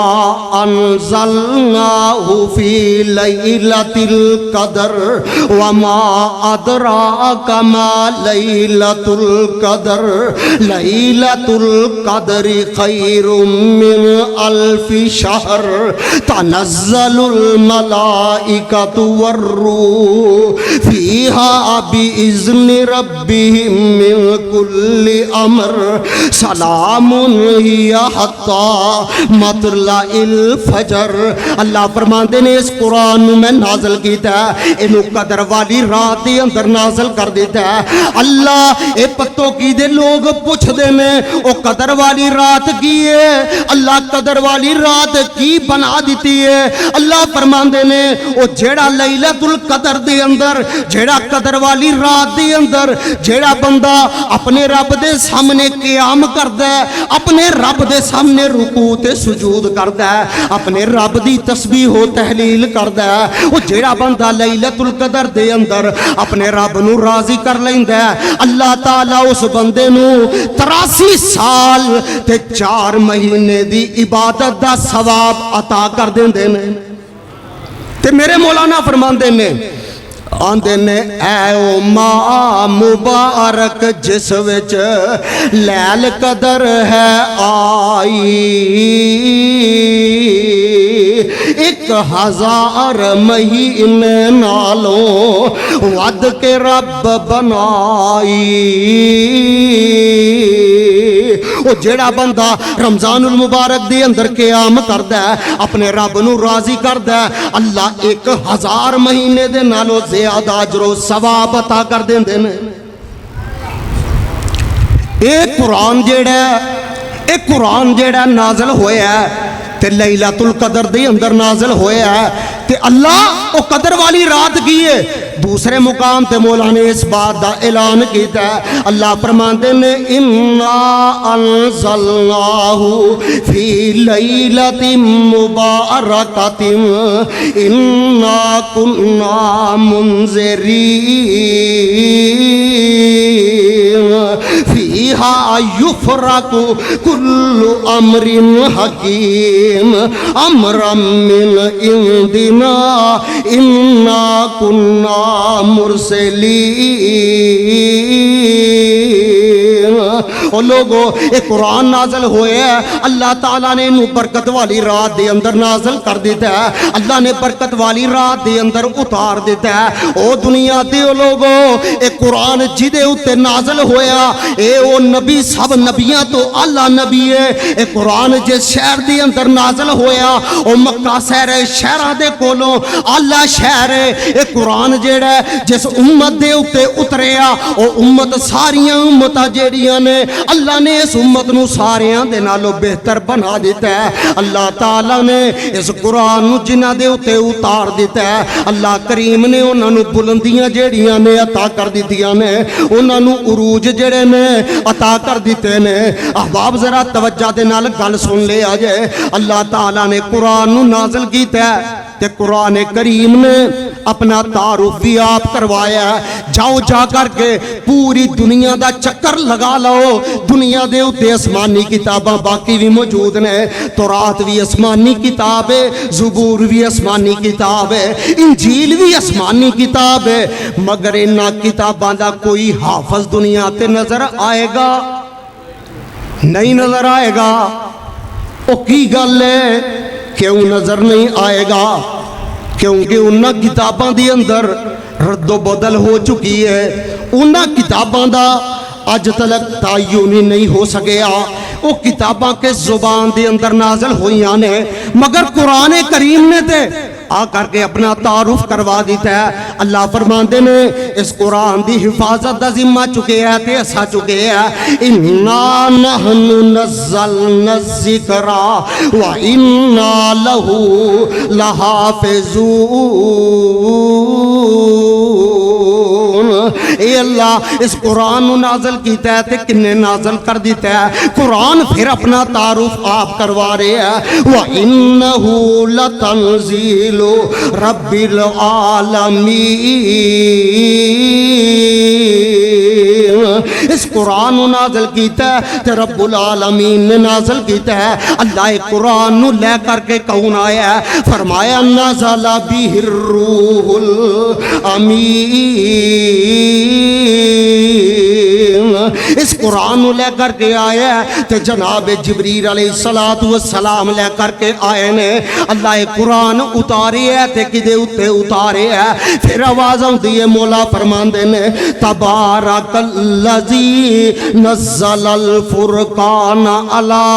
Speaker 1: अनज़लनाहु फी लैलतिल कदर व मा अदराका मा लैलतुल कदर लैलतुल कदरि खैरुम मिन अल्फि शहर तनज़्ज़लुल मलाइकतु वर्रूह फीहा बिइज़्नि रब्बिहिम मिन कुल्लि अम्र सलामुन हत्ता मतलाइल फजर। अल्लाह फरमाते ने इस कुरान में मैं नाज़िल कीता है, इनू कदर वाली रात के अंदर नाज़िल कर दिता है। अल्लाह ए पत्तों की दे लोग पूछते ने ओ कदर वाली रात की है? अल्लाह कदर वाली रात की बना दी है? अल्लाह फरमाते ने ओ जेड़ा लैलतुल कदर दे अंदर, जेड़ा कदर वाली रात दे अंदर जेड़ा बंदा अपने रब दे सामने क़याम करदा है, अपने रब दे सामने रुकू ते सुजूद करदा है, अपने रब दी तस्बीह हो तहलील करदा है, वो जेड़ा बंदा लैलतुल कदर दे अंदर अपने रब नू राजी कर लैंदा है, अल्लाह ताला उस बंदे नू 83 साल ते 4 महीने दी इबादत दा सवाब अता कर देंदे ने। ते मेरे मौलाना फरमांदे ने, आंदे ने ऐ ओ माह मुबारक जिस विच लैल कदर है आई, 1000 महीने नालों वध के रब बनाई। ओ जेड़ा बंदा रमजानुल मुबारक दे अंदर क़याम करदा है, अपने रब नू राजी करदा है, अल्लाह 1000 महीने दे नालों ज़्यादा अजरो सवाब अता कर देंदे ने। ये कुरान जेड़ा नाज़िल होया ते लैलतुल कदर दे अंदर नाज़िल होया ते अल्लाह ओ कदर वाली रात की है। दूसरे मुकाम ते मौला ने इस बात का ऐलान किया, अल्लाह फरमाते ने इन्ना अनज़लनाहु फी लैलतिन मुबारकतिन इन्ना कुन्ना मुनज़िरीन फीहा युफ़रकु कुल्लु अम्रिन हकीम अम्रम मिन इंदिना इन्ना कुन्ना मुरसलीन। ओ लोगो, ये कुरान नाज़िल होया है, अल्लाह ताला ने इनू बरकत वाली रात दे अंदर नाज़िल कर दिता है, अल्लाह ने बरकत वाली रात दे अंदर उतार दिता है। ओ दुनिया दे लोगो, ये कुरान जिदे उत्ते नाज़िल होया, ए ओ नबी सब नबियां तो आला नबी है। ये कुरान जिस शहर दे अंदर नाज़िल होया, ओ मक्का शहर है, शहरां दे कोलों आला शहर है। ये कुरान जेड़ा जिस उम्मत दे उत्ते उतरिया, ओ उम्मत सारियां उम्मतां जेड़ियां ने अल्लाह ने इस उम्मत नू सारियां दे नालों बेहतर बना दिता है। अल्लाह ताला ने इस कुरान नू जिन्हां दे उत्ते उतार दिता है, अल्लाह करीम ने उन्हां नू बुलंदियां जेड़ियां ने अता कर दित्तियां ने, उन्हां नू उरूज जेड़े ने अता कर दिते ने। अहबाब जरा तवज्जो दे नाल गल सुन ले अजे, अल्लाह ताला ने कुरान नू नाज़िल कीता है ते कुरान करीम ने अपना तारुफ भी आप करवाया। जाओ जा करके पूरी दुनिया का चक्कर लगा लो, दुनिया दे उत्ते आसमानी किताबां बाकी भी मौजूद ने, तौरात भी आसमानी किताब है, ज़बूर भी आसमानी किताब है, इंजील भी आसमानी किताब है, मगर इन्हां किताबां दा कोई हाफज दुनिया ते नजर आएगा? नहीं नजर आएगा। ओ की गल है, क्यों नजर नहीं आएगा? क्योंकि उन्होंने किताबों के अंदर रद्दो बदल हो चुकी है। उन्होंने किताबों का अज तक तायुन ही नहीं हो सकिया। वो किताबां के जुबान के अंदर नाजल हुई ने, मगर कुरान करीम ने ते आ करके अपना तारुफ करवा दिता है। अल्लाह फरमाते ने इस कुरान की हिफाजत का जिम्मा चुके है ते असा चुके है। इन्ना नहनु नज़्ज़लना ज़िक्रा व इन्ना लहू लहाफ़िज़ून। ए अल्लाह इस कुरान नाजल किया है ते किन्ने नाजल कर दिता है। कुरान फिर अपना तारुफ आप करवा रहे हैं। व इन्नहु लतंज़ीलु रब्बिल आलमीन। इस कुरान नाजल किया है ते रब्बुल आलमीन ने नाजल किया है। अल्लाह कुरान नु ले करके कौन आया है? फरमाया नज़ला बिहिर रूहुल अमीन। इस कुरान नु ले करके आया है ते जनाब जिब्रील अलैहिस्सलातु वस्सलाम ले करके आए ने। अल्लाह कुरान उतारे है ते किदे उत्ते उतारे है। फिर आवाज आउंदी है, मौला फरमांदे ने तबारकल्लज़ी नज़्ज़लल फुरकान अला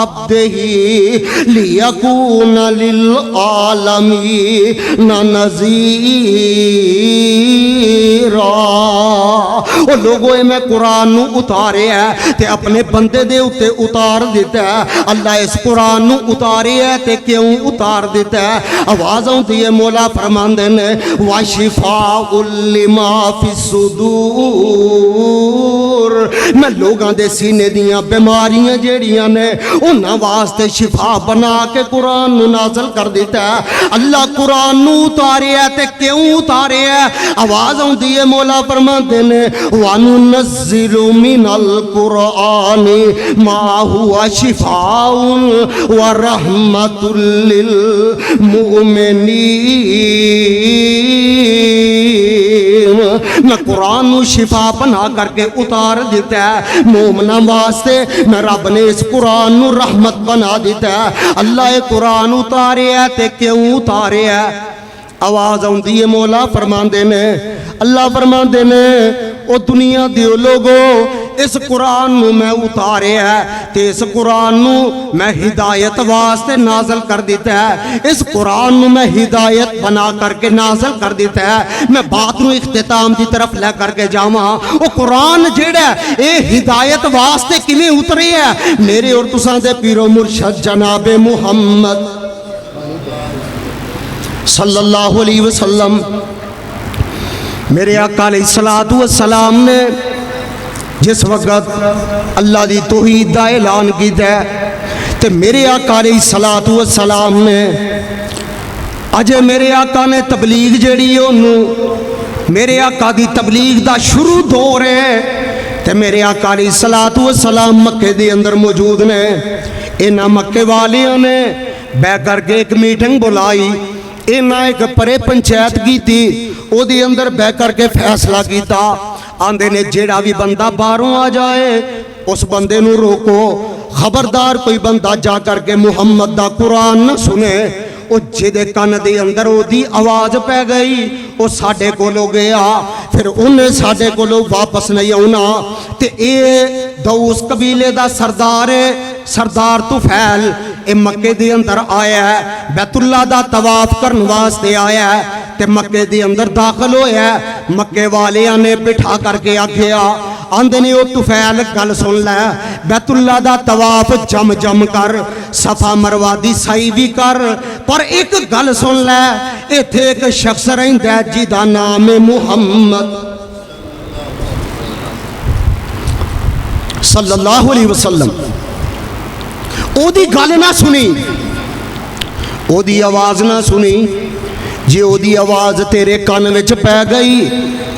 Speaker 1: अब्दिही लियकून लिल आलमीन नज़ीरा। ओ लोगों मैं कुरान नू उतारे है ते अपने बंदे दे उत्ते उतार दिता है। अल्लाह इस कुरान नू उतारे है ते क्यों उतार दिता है? आवाज आउंदी है, मौला फरमांदे ने वाशिफाउल लिमा फिस्सुदूर। मैं लोगों दे सीने दियां बीमारियां जेड़ियां ने उन्हां वास्ते शिफा बना के कुरान नू नाज़िल कर दिता है। अल्लाह कुरान नू उतारे है ते क्यों उतारे है? आवाज आउंदी है, मौला फरमांदे ने वनुनज़्ज़िलु मिनल कुरानी मा हुवा शिफाउन व रहमतुल लिल मुमिनीन। मैं कुरान नू शिफा बना करके उतार दिता है मोमना वास्ते। मैं रब ने इस कुरान नू रहमत बना दिता है। अल्लाह कुरान उतारे है ते क्यों उतारे है? आवाज आउंदी है, मौला फरमांदे ने, अल्लाह फरमांदे ने ओ दुनिया दे लोगो इस कुरान नू मैं उतारे है ते इस कुरान नू मैं हिदायत वास्ते नाजल कर दिता है। इस कुरान नू मैं हिदायत बना करके नाजल कर दिता है। मैं बात नू इख्तिताम की तरफ ले करके जावा। वो कुरान जेड़ा ये हिदायत वास्ते किवें उतरे है? मेरे और तुसां दे पीरो मुर्शद जनाबे मुहम्मद सल्लल्लाहु अलैहि वसल्लम मेरे आका अलैहिस्सलातु वस्सलाम ने जिस वक़्त अल्लाह दी तौहीद दा ऐलान किया तो मेरे आका अलैहिस्सलातु वस्सलाम ने अजे मेरे आका ने तबलीग जेड़ी ओनू मेरे आका दी तबलीग दा शुरू दौर है तो मेरे आका अलैहिस्सलातु वस्सलाम मक्के दे अंदर मौजूद ने। इन्हां मक्के वालियां ने बैठ करके एक मीटिंग बुलाई। इन्हां एक परे पंचायत की थी, ओदे अंदर बैठ करके फैसला किया। आंदे ने जेड़ा भी बंदा बाहरों आ जाए उस बंदे नू रोको। खबरदार कोई बंदा जा करके मुहम्मद दा कुरान न सुने। वो जिदे कन दे अंदर ओदी आवाज़ पै गई वो साडे कोलों गया, फिर उन्हें साडे कोलों वापस नहीं आना। ते ये दौस कबीले दा सरदार है, सरदार तुफैल। ये मक्के दे अंदर आया है, बैतुल्ला दा तवाफ करने वास्ते आया है ते मक्के दे अंदर दाखिल होया। मक्के वालियां ने बिठा करके आखिया, आंदे ने ओ तुफैल गल सुन लै, बैतुल्ला दा तवाफ जम जम कर, सफा मरवा दी सही भी कर, पर एक गल सुन लै, इत्थे एक शख्स रहिंदा है जिहदा नाम है मुहम्मद सल्लल्लाहु अलैहि वसल्लम। ओदी गल ना सुनी, ओदी आवाज़ ना सुनी। जे ओदी आवाज़ तेरे कान विच पै गई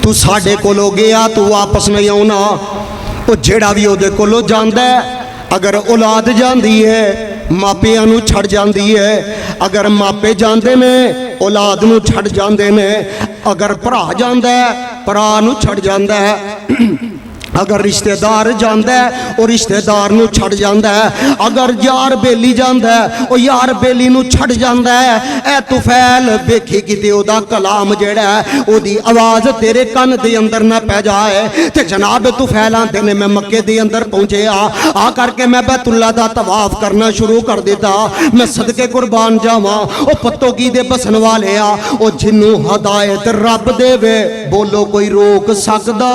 Speaker 1: तू साडे कोलों गया, तू वापस नहीं आना। वो जेड़ा भी ओदे कोलों जांदा है, अगर औलाद जांदी है मापियां नू छड़ जांदी है, अगर मापे जांदे ने औलाद नू छड़ जांदे ने, अगर भरा जांदा है भरा नू छड़ जांदा है। अगर रिश्तेदार जांदा है और रिश्तेदार नूं छड़ जांदा है, अगर यार बेली जांदा है और यार बेली नूं छड़ जांदा है। ए तुफैल वेखी किते ओदा कलाम जेड़ा है ओदी आवाज़ तेरे कन दे अंदर ना पै जाए। ते जनाब तुफैल आंदे ने मैं मक्के दे अंदर पहुंचे आ करके मैं बैतुल्ला दा तवाफ करना शुरू कर दिता। मैं सदके कुर्बान जावां ओ पत्तो की दे बसन वाले आ ओ जिन्नू हदायत रब देवे बोलो कोई रोक सकदा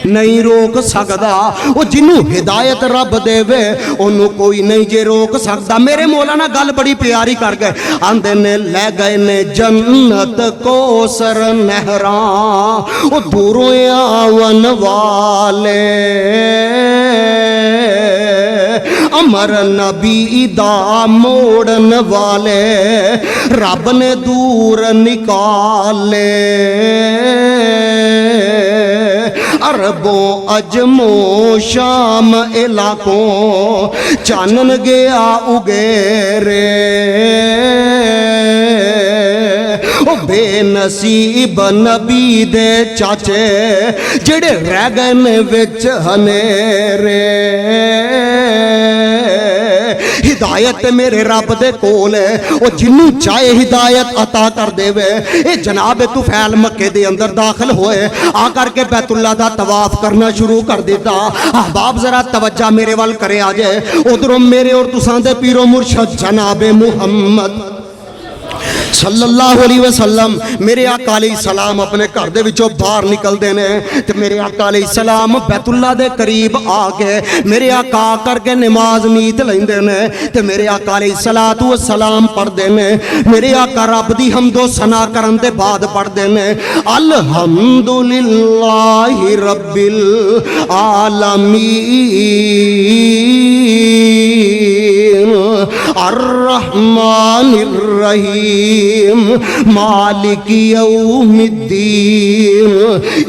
Speaker 1: नहीं रोक सकदा। वो जिन्नू हिदायत रब देवे ओनू कोई नहीं जे रोक सकदा। मेरे मौलाना गल बड़ी प्यारी कर गए, आंदे ने ले गए ने जन्नत कोसर नहरां ओ दूरों आवन वाले अमर नबी दा मोड़न वाले रब ने दूर निकाले। अरबों अजमो शाम इलाकों चानन गया उगेरे ओ बेनसीब नबी दे चाचे जेड़े रह गए ने विच हनेरे। हिदायत मेरे रब दे कोल है ओ जिन्नू चाहे हिदायत अता कर देवे। ए जनाब तुफैल मक्के दे अंदर दाखिल होए आ करके बैतुल्ला दा तवाफ करना शुरू कर दिता। अहबाब जरा तवज्जा मेरे वाल करे आ जाए। उधरों मेरे और तुसां दे पीरो मुर्शद जनाब मुहम्मद सल्लल्लाहु अलैहि वसल्लम मेरे आका अलैहि सलाम अपने घर दे विचों बाहर निकलते हैं ते मेरे आका अलैहि सलाम बैतुल्ला दे करीब आके मेरे आका करके नमाज नीत लेंदे ने ते मेरे आका अलैहि सलातु सलाम पढ़दे ने। मेरे आका रब दी हम्दो सना करन दे बाद पढ़दे ने अल्हम्दुलिल्लाहि रब्बिल आलमीन अर्रहमानिर रहीम मालिक यौमिद्दीन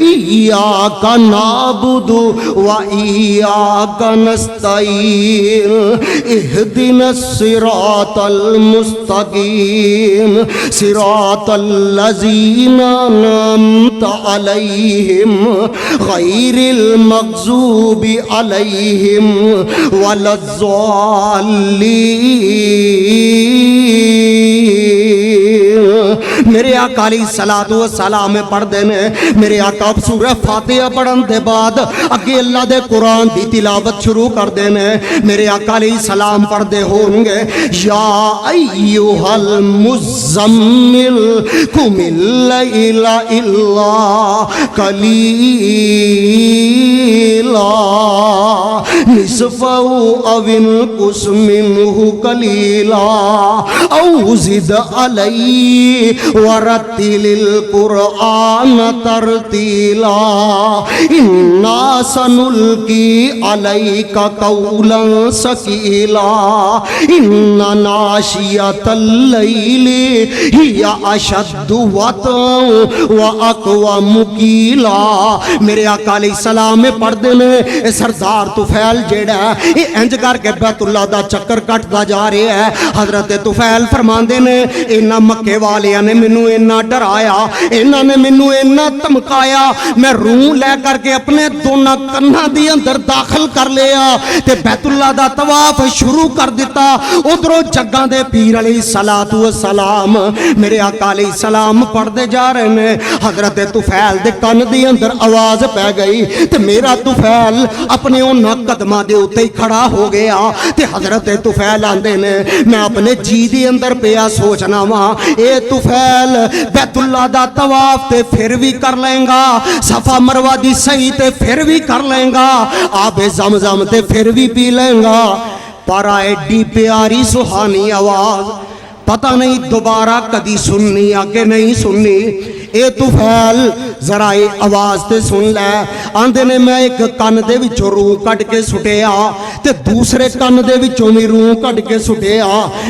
Speaker 1: इय्याका नाबुदु व इय्याका नस्तईन इहदिनस सिरातल मुस्तकीम सिरातल लज़ीना अनअमता अलैहिम गैरिल मग़ज़ूबि अलैहिम वलज़्ज़ालिन। मेरे आका अलैहि सलातु व सलाम पढ़दे ने। मेरे आका सूरह फातिहा पढ़न दे बाद अगे अल्लाह दे कुरान दी तिलावत शुरू कर देने। मेरे आका अलैहि सलाम पढ़दे होंगे या अय्युहल मुज़्ज़म्मिल कुमिल लैला इल्ला कलीला निस्फ़हु अविन कुस मिन्हु कलीला औ ज़िद अलैहि वरत्तिलिल कुरआन तरतीला इन्ना सनुल्की अलैका कौलन सकीला इन्ना नाशियतल लैली हिया अशद्दु वतअन व अक़वमु क़ीला। मेरे आका अलैहि सलाम में पढ़दे ने सरदार तुफैल जेड़ा ये इंज करके बैतुल्ला दा चक्कर कटदा जा रहा है। हजरत तुफैल फरमांदे ने इन्ना मक्के वालियां ने मैनू इन्ना डराया, इन्हां ने मैनू इन्ना धमकाया, मैं रूह लै करके अपने दोनों कन्ना दी अंदर दाखिल कर लिया ते बैतुल्ला दा तवाफ शुरू कर दिता। उधरों जग्गां दे पीर अलैहि सलातु व सलाम मेरे आका अलैहि सलाम पढ़दे जा रहे ने। हजरत तुफैल दे कन दी अंदर आवाज़ पै गई ते मेरा तुफैल अपने उन्हां कदमां दे उत्ते ही खड़ा हो गया ते हजरत तुफैल आंदे ने मैं अपने जी दे अंदर पिया सोचना वा ए तुफैल बैतुल्ला दा तवाफ ते फिर भी कर लेंगा, सफा मरवा दी सही ते फिर भी कर लेंगा, आबे ज़मज़म ते फिर भी पी लेंगा। पर एडी प्यारी सुहानी आवाज़ पता नहीं दोबारा कदी सुननी आगे नहीं सुननी। ए तुफैल जरा ये आवाज़ ते सुन लै। आंदे ने मैं एक कन दे विचों रूह कट के सुटिया ते दूसरे कन दे विचों भी रूह कट के सुटिया।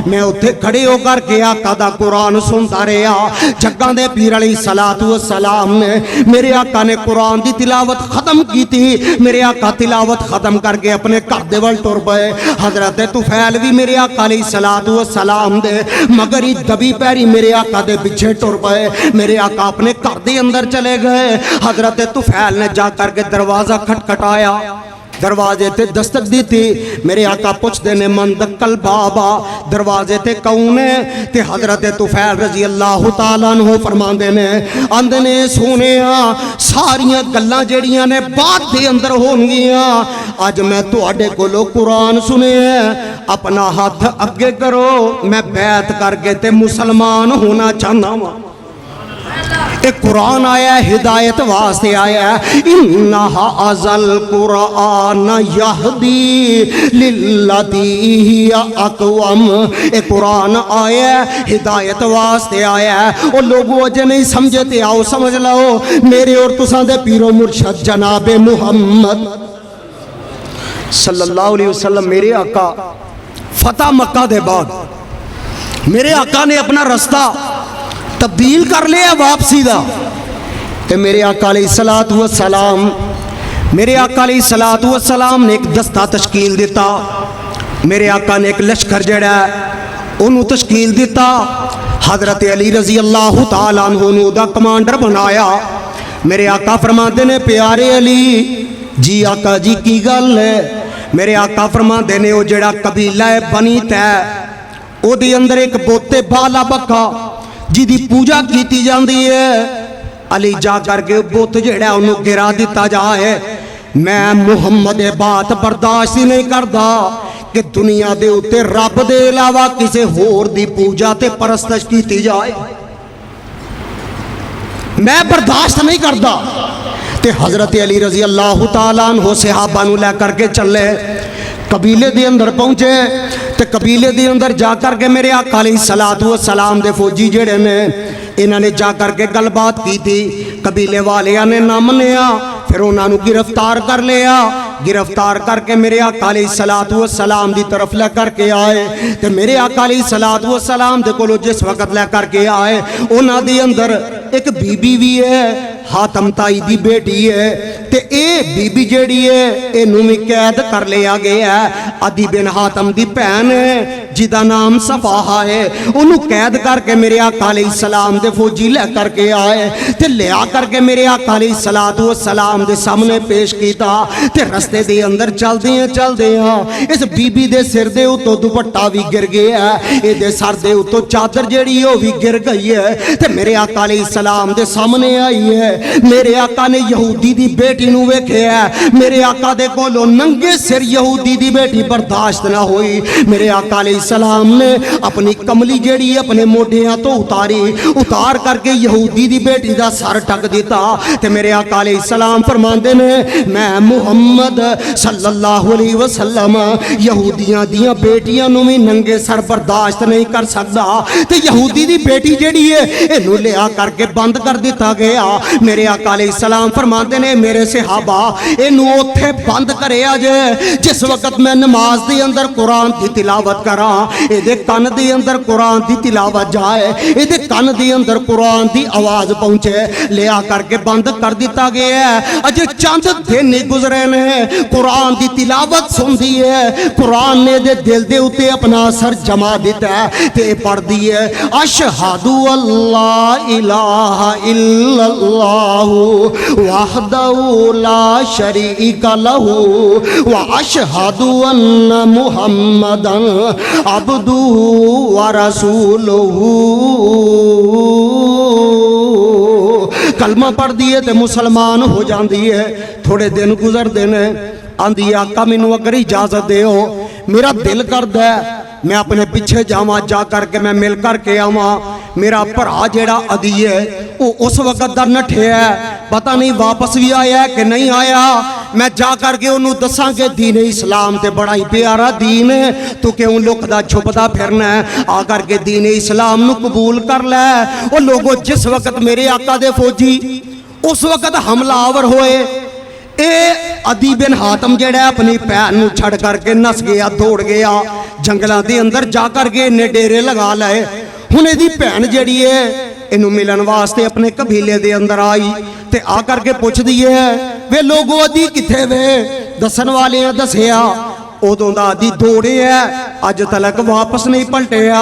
Speaker 1: मैं उत्थे खड़े होकर के आका दा कुरान सुनता रहा। जग्गां दे पीर अलैहि सलातु व सलाम ने मेरे आका ने कुरान दी तिलावत खत्म की थी। मेरे आका तिलावत खत्म करके अपने घर दे वल टुर पए। हजरत तुफैल भी मेरे आका अलैहि सलातु व सलाम दे मगर ही दबी पैरी मेरे आका दे पीछे टुर पए। मेरे आका अपने घर के अंदर चले गए। हजरत तुफैल ने जा करके दरवाज़ा खटखटाया, दरवाजे ते दस्तक दी थी। मेरे आका पुछते ने मन दक्कल बाबा, दरवाजे ते कौन है? ते हजरत तुफैल रजी अल्लाह तआला अन्हु फरमांदे ने, आंदे ने सुनिया सारियां गल्लां जेड़ियां ने बाद दे अंदर होणगियां, अज मैं तुहाडे कोलों कुरान सुने, अपना हाथ अगे करो, मैं बैत करके ते मुसलमान होना चाहना वा। एक कुरान आया हिदायत वास्ते आया, इन्ना अज़ल कुरान यहदी लिल्लती हिया अक़वम। एक कुरान आया हिदायत वास्ते आया। और लोगों अजे नहीं समझे ते आओ समझ लो, मेरे और तुसां दे पीरो मुर्शद जनाबे मुहम्मद सल्लल्लाहु अलैहि वसल्लम, मेरे आका फतह मक्का दे बाद मेरे आका ने अपना रास्ता तब्दील कर लिया वापसी का। ते मेरे आका अलैहिस्सलातु वस्सलाम, मेरे आका अलैहिस्सलातु वस्सलाम ने एक दस्ता तश्कील दिता। मेरे आका ने एक लश्कर जड़ा उन्होंने तश्कील दिता। हजरत अली रजी अल्लाह तआला अन्हु दा कमांडर बनाया। मेरे आका फरमाते ने, प्यारे अली जी आका जी की गल है? मेरे आका फरमाते ने, वो जड़ा कबीला है बनी तै, ओदे अंदर एक बोते बाला बक्का जिदी पूजा की जाती है, अली जा करके बुत जड़ा उन्होंने गिरा दिता जाए। मैं मुहम्मद ये बात बर्दाश्त ही नहीं करता कि दुनिया दे उत्ते रब दे अलावा किसी होर दी पूजा ते परस्तश की जाए, मैं बर्दाश्त नहीं करता। ते हजरत अली रजी अल्लाह तआला अन्हु सहाबा नूं लै करके चले, कबीले दे अंदर पहुंचे। ते कबीले दे अंदर जा करके मेरे आका अलैहिस्सलातु वस्सलाम दे फौजी जेड़े ने, इन्होंने जा करके गलबात की थी। कबीले वालिया ने ना मनिया, फिर उन्होंने गिरफ्तार कर लिया। गिरफ्तार करके मेरे आका अलैहिस्सलातु वस्सलाम दी तरफ लै करके आए। ते मेरे आका अलैहिस्सलातु वस्सलाम दे कोलों जिस वक्त लै करके आए, उन्हां दे अंदर एक बीबी भी है, हातम ताई दी बेटी है। ते ए बीबी जेड़ी है इनू भी कैद कर लिया गया है। अदी बिन हातम दी भैन है जिदा नाम सफाहा है, उन्होंने कैद करके मेरे आका अलैहिस्सलाम दे फौजी लै करके आए। ते लिया करके मेरे आका अलैहिस्सलातु वस्सलाम दे सामने पेश किया। ते रस्ते दे अंदर चलदियां इस बीबी दे सिर दे उत्तों दुपट्टा भी गिर गया, इहदे सर दे उत्तों चादर जेड़ी वो भी गिर गई है। ते मेरे आका अलैहिस्सलाम दे सामने आई है। मेरे आका ने यहूदी दी बेटी नूं वेखिया। मेरे आका दे कोलों नंगे सिर यहूदी दी बेटी बर्दाश्त ना हुई। मेरे आका अलैहिस्सलाम ने अपनी कमली जेड़ी अपने मोढियां तो उतार करके यहूदी दी बेटी दा सर टक दिता। ते मेरे आका अलैहिस्सलाम फरमांदे ने, मैं मुहम्मद सल्लल्लाहु अलैहि वसल्लम यहूदियां दियां बेटियां नूं भी नंगे सर बर्दाश्त नहीं कर सकदा। ते यहूदी दी बेटी जेड़ी है इहनूं लिया करके बंद कर दिता गया। मेरे आका अलैहिस्सलाम फरमांदे ने, मेरे सहाबा इहनूं उत्थे बंद करिया जे जिस वक्त मैं नमाज दे अंदर कुरान की तिलावत करा, इहदे कन दे अंदर कुरान की तिलावत जाए, इहदे कन दे अंदर कुरान की आवाज पहुंचे। लिया करके बंद कर दिता गया है। अजे चंद दिन ही गुजरे ने, कुरान की तिलावत सुनती है, कुरान ने दे दिल दे उत्ते अपना असर जमा दिता है। ते पढ़दी है, अशहदु अल्ला इलाहा इल्लल्लाहु वहदहु ला शरीका लहू व अशहदु अन्ना मुहम्मदन अब्दुहु व रसूलुहु। कलमा पढ़ दिए तो मुसलमान हो जाती है। थोड़े दिन गुजरते हैं, आंधी आका मैनू अगर इजाजत दो, मेरा दिल करदा है मैं अपने पिछे जावा, जा करके मैं मिल करके आवा। मेरा भरा जेड़ा अदी है वो उस वक्त दा नठिया है, पता नहीं वापस भी आया कि नहीं आया। मैं जा करके उन्होंने दसा कि दीन इस्लाम ते बड़ा ही प्यारा दीन है, तू क्यों लुकदा छुपदा फिरना है, आ करके दीन इस्लाम नू कबूल कर लै। वो लोगों जिस वक्त मेरे आका दे फौजी उस वक्त हमलावर होए, ए अदी बिन हातम जेड़ा अपनी भैन नू छड़ करके नस गया, दौड़ गया जंगलों के अंदर जा करके इन्ने डेरे लगा लाए। हुण इहदी भैन जेड़ी है इनू मिलन वास्ते अपने कबीले दे अंदर आई ते आ करके पुछदी है, वे लोगों अदी किथे वे? दसन वाले दसिया उदों दा अदी दौड़िया, अज तक वापस नहीं पलटिया,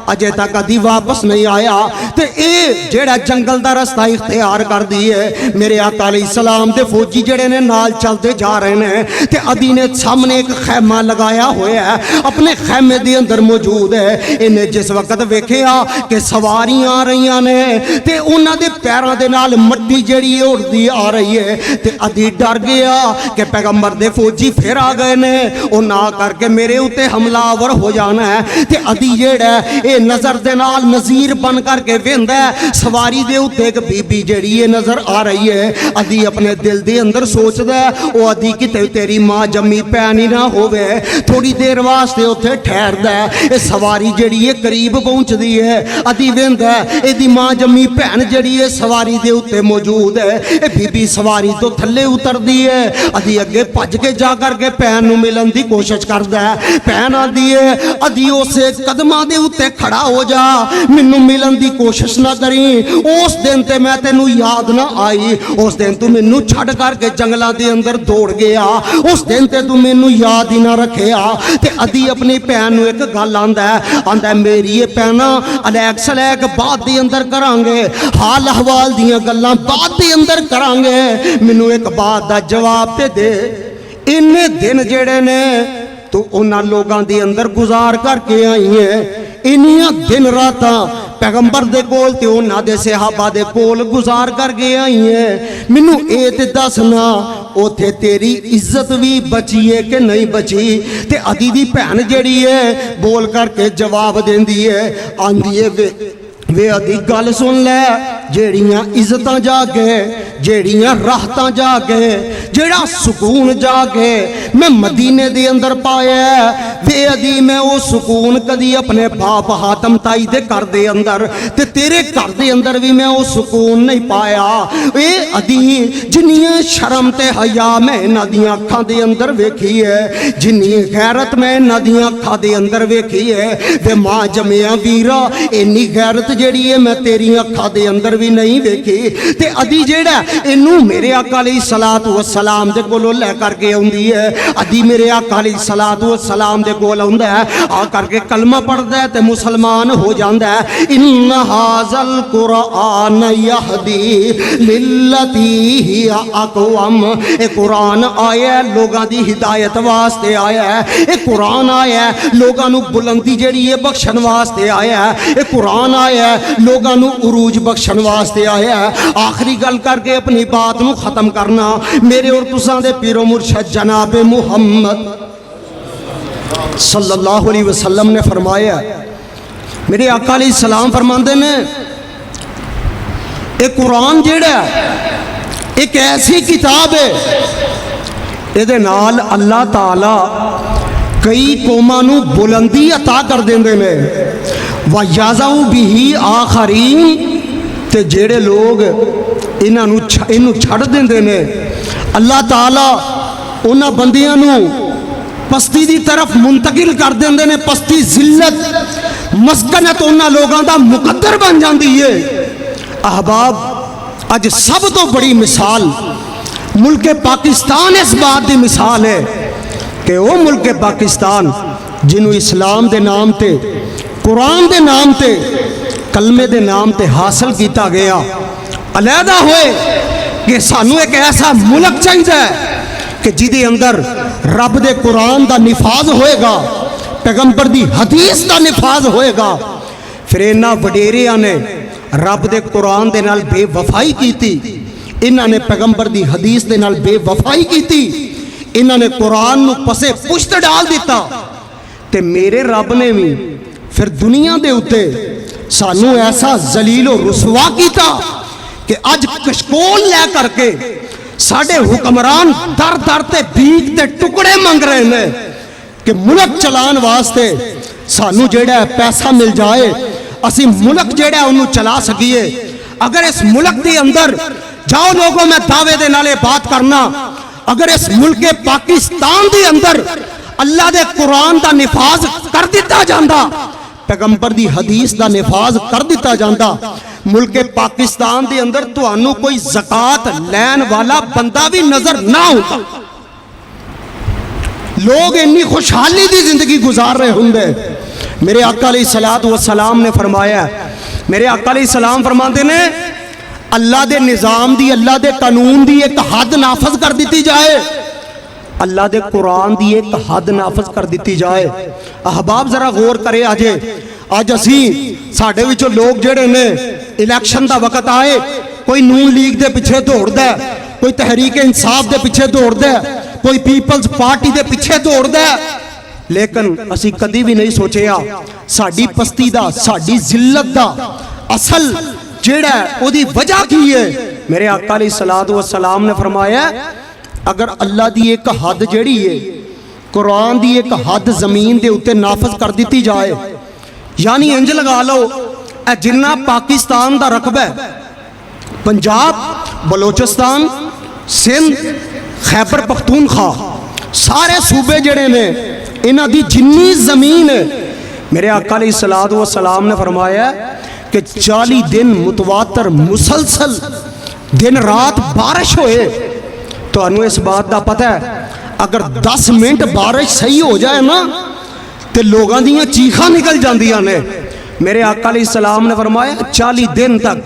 Speaker 1: अजे तक अदी वापस नहीं आया। तो ये जेड़ा जंगल का रस्ता इख्तियार कर दी है, मेरे आका अलैहिस्सलाम दे फौजी जेड़े ने नाल चलते जा रहे हैं, ते अदी ने सामने एक खैमा लगाया होया है, अपने खैमे दे अंदर मौजूद है। इन्हें जिस वक्त वेखिया कि सवारियां आ रही ने, ते उन्हां दे पैरां दे नाल मट्टी जेड़ी उड़दी आ रही है, ते अदी डर गया कि पैगंबर दे फौजी फिर आ गए ने, ओ ना करके मेरे उत्ते हमलावर हो जाना है। ते अदी जेड़ा ये नजर दे नाल नज़ीर बन करके वेंदा है, सवारी दे उत्ते एक बीबी जेड़ी ये नजर आ रही है। अदी अपने दिल दे अंदर सोचदा है, ओ अदी किते तेरी मां जम्मी भैन ही ना होवे। थोड़ी देर वास्ते उत्थे ठहरदा है, ये सवारी जेड़ी है करीब पहुंचदी है। अदी वेंदा है, एदी मां जम्मी भैन जेड़ी है सवारी दे उत्ते मौजूद है। ये बीबी सवारी तो थल्ले उतरदी है, अदी अगे भज के जा करके भैन नूं मिलन दी कोशिश करदा है। भैन आंदी है, अदी उसे कदमां दे उत्ते खड़ा हो जा, मैनू मिलन दी कोशिश ना करी। उस दिन ते मैं तेनू याद ना आई, उस दिन तू मैनू छड़ करके जंगलों के अंदर दौड़ गया, उस दिन ते तू मैनू याद ही ना रखिया। ते अदी अपनी भैन नूं एक गल आंदा मेरी ये भैना अलैक सलैक बाद दे अंदर करांगे, हाल अहवाल दियां गल्लां बाद दे अंदर करांगे, मैनू एक बात दा जवाब ते दे। इन्ने दिन जेड़े ने तू उन्हां लोगां दे अंदर गुजार करके आई है, इन्नियां दिन रातां पैगंबर दे कोल ते उन्हां दे सहाबा दे कोल गुजार करके आई है। मैनू ये ते दसना उथे तेरी इज्जत भी बची है कि नहीं बची। ते अदी दी भैन जेड़ी है बोल करके जवाब देंदी है, आंदी है वे अदी गल सुन ले, जेड़ियां इज्जतां जागे, जेड़ियां राहतां जागे, जेड़ा सुकून जागे मैं मदीने दे अंदर पाया, वे अदी मैं वो सुकून कदी अपने बाप हातम ताई दे घर दे अंदर ते तेरे घर दे अंदर भी मैं वो सुकून नहीं पाया। ए अदी जिन्नियां शर्म ते हया मैं इन्हां दियां अखां दे अंदर वेखी है, जिन्नी गैरत मैं इन्हां दियां अखां दे अंदर वेखी है, वे मां जमिया वीरा इन्नी गैरत जेड़ी है मैं तेरी अखां दे अंदर भी नहीं वेखी। ते अदी जेड़ा इनू मेरे आका अलैहिस्सलातु वस्सलाम दे कोलों लै करके आउंदी है, अदी मेरे आका अलैहिस्सलातु वस्सलाम दे कोल आउंदा है, आ करके कलमा पढ़दा है ते मुसलमान हो जांदा है। इन्ना हाज़ल कुरान यहदी लिल्लती हिया अक़वम, ए कुरान आया लोगां दी हिदायत वास्ते आया है, ए कुरान आया लोगां नू बुलंदी जेड़ी है बख्शण वास्ते आया है, ए कुरान आया लोगां नू उरूज बख्शण वास्ते आया है। आखिरी गल करके अपनी बात नू खत्म करना, मेरे और तुसां दे पीरो मुर्शद जनाब मुहम्मद सल्लल्लाहु अलैहि वसल्लम ने फरमाया, मेरे आका अलैहिस्सलाम फरमाते ने ये कुरान जेड़ा एक ऐसी किताब है, इहदे नाल अल्लाह ताला कई कौमां नू बुलंदी अता कर देंदे ने, व याज़उ बिही आखरीन, ते जेड़े लोग इन्हू छड़ देंदे ने अल्लाह ताला उन्हां बंदियां नू पस्ती दी तरफ मुंतकिल कर देंदे ने, पस्ती जिल्लत मस्कनत उन्हां लोगां दा मुकद्दर बन जाती है। अहबाब अज सब तो बड़ी मिसाल मुल्क पाकिस्तान इस बात की मिसाल है कि वो मुल्क पाकिस्तान जिन्हों इस्लाम के नाम ते कुरान के नाम ते कलमे के नाम ते हासिल किया गया, अलहदा होए कि सानू एक ऐसा मुल्क चाहिए कि जिदे अंदर रब दे कुरान का निफाज होएगा, पैगंबर दी हदीस का निफाज होएगा। फिर इन्हां वडेरियां ने रब दे कुरान दे नाल बेवफाई की, इन्हां ने पैगंबर दी हदीस दे नाल बेवफाई की, इन्हां ने कुरान नू पसे पुश्त डाल दिता। ते मेरे रब ने भी फिर दुनिया दे उत्ते सानू ऐसा जलीलो रुसवा किया कि अज कशकोल लै करके साडे हुक्मरान दर दर ते भीख ते टुकड़े मंग रहे हैं कि मुल्क चलान वास्ते सानू जेड़ा पैसा मिल जाए, असी मुल्क जेड़ा उन्हों चला सकीए। अगर इस मुल्क के अंदर जाओ लोगों मैं दावे दे नाले बात करना, अगर इस मुल्क पाकिस्तान के अंदर अल्लाह दे कुरान का निफाज कर दिता जाता, पैगंबर दी हदीस का निफाज कर दिता जाता, मुल्क पाकिस्तान के अंदर तुहानू कोई ज़कात लैन वाला बंदा भी नजर ना होता। लोग इन्नी खुशहाली की जिंदगी गुजार रहे होंगे। मेरे आका अलैहिस्सलातु वस्सलाम ने फरमाया, मेरे आका अलैहिस्सलाम फरमाते ने अल्लाह के निज़ाम की, अल्लाह के कानून की एक हद नाफज कर दी जाए, अल्लाह के कुरान की एक हद नाफज कर दी जाए। अहबाब जरा गौर करे, अज असी साडे विचों लोग जिहड़े ने इलैक्शन का वक्त आए, कोई नून लीग के पिछे दौड़दा है, कोई तहरीक इंसाफ के पिछे दौड़दा है, कोई पीपल्स पार्टी के पिछे दौड़दा है, लेकिन असी कदी भी नहीं सोचिया साडी पस्ती दा, साडी जिल्लत दा असल जेड़ा ओदी वजह की है। मेरे आका अलैहिस्सलातु वस्सलाम ने फरमाया अगर अल्लाह की एक हद जेड़ी है, कुरान की एक हद जमीन के उत्ते नाफज कर दी जाए, यानी इंज लगा लो जिन्ना पाकिस्तान का रकबा है, पंजाब, बलोचिस्तान, सिंध, खैबर पख्तूनख्वा सारे सूबे जड़े ने इन्हां दी जिन्नी जमीन है, मेरे आका अलैहिस्सलातु वस्सलाम ने फरमाया कि 40 दिन मुतवातर मुसलसल दिन रात बारिश होए। तो इस बात का पता है अगर 10 मिनट बारिश सही हो जाए ना तो लोगों दी चीखां निकल जांदियां ने। मेरे आका अलैहिस्सलाम ने फरमाया 40 दिन तक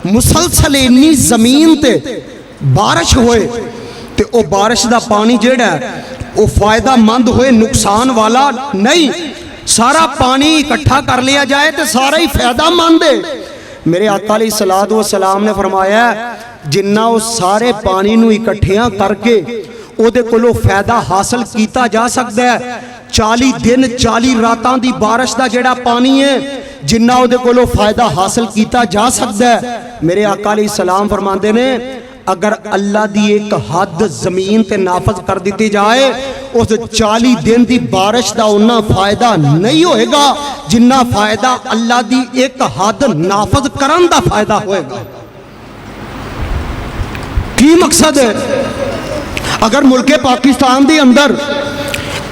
Speaker 1: मुसलसल इन्नी जमीन ते बारिश होए तो वह बारिश का पानी जेड़ा वो फायदामंद होए, नुकसान वाला नहीं। सारा पानी इकट्ठा कर लिया जाए तो सारा ही फायदामंद है। मेरे आका अलैहिस्सलातु वस्सलाम ने फरमाया जिन्ना वो सारे पानी नू इकट्ठियां करके ओदे कोलों फायदा हासिल किया जा सकता है, 40 दिन 40 रातां दी बारिश का जेड़ा पानी है जिन्ना ओदे कोलों फायदा हासिल किया जा सकता है। मेरे आका अलैहिस्सलाम फरमाते ने अगर अल्लाह की एक हद जमीन ते नाफज कर दी जाए उस 40 दिन की बारिश का उन्ना फायदा नहीं होएगा जिन्ना फायदा अल्लाह की एक हद नाफज करन दा फायदा होएगा। की मकसद है? अगर मुल्के पाकिस्तान के अंदर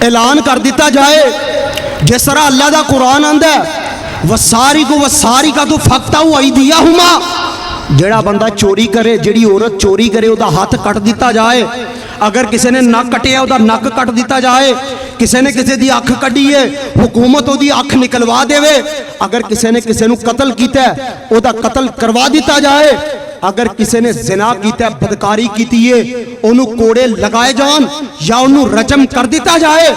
Speaker 1: ऐलान कर दिता जाए जिस तरह अल्लाह का कुरान आंदा है वसारी का तो फकता हुआ दिया हुमा, जेड़ा बंदा चोरी करे, जेड़ी औरत चोरी करे उसका हाथ कट दिता जाए, अगर किसी ने नक कटिया उसका नक कट दिता जाए, किसी ने किसी की अख कढ़ी है हुकूमत उसकी अख निकलवा देवे, अगर किसी ने किसी को कतल किया उसका कतल करवा दिता जाए, अगर किसी ने जिना किया बदकारी की है उन्होंने कोड़े लगाए जान या उन्होंने रजम कर दिता जाए,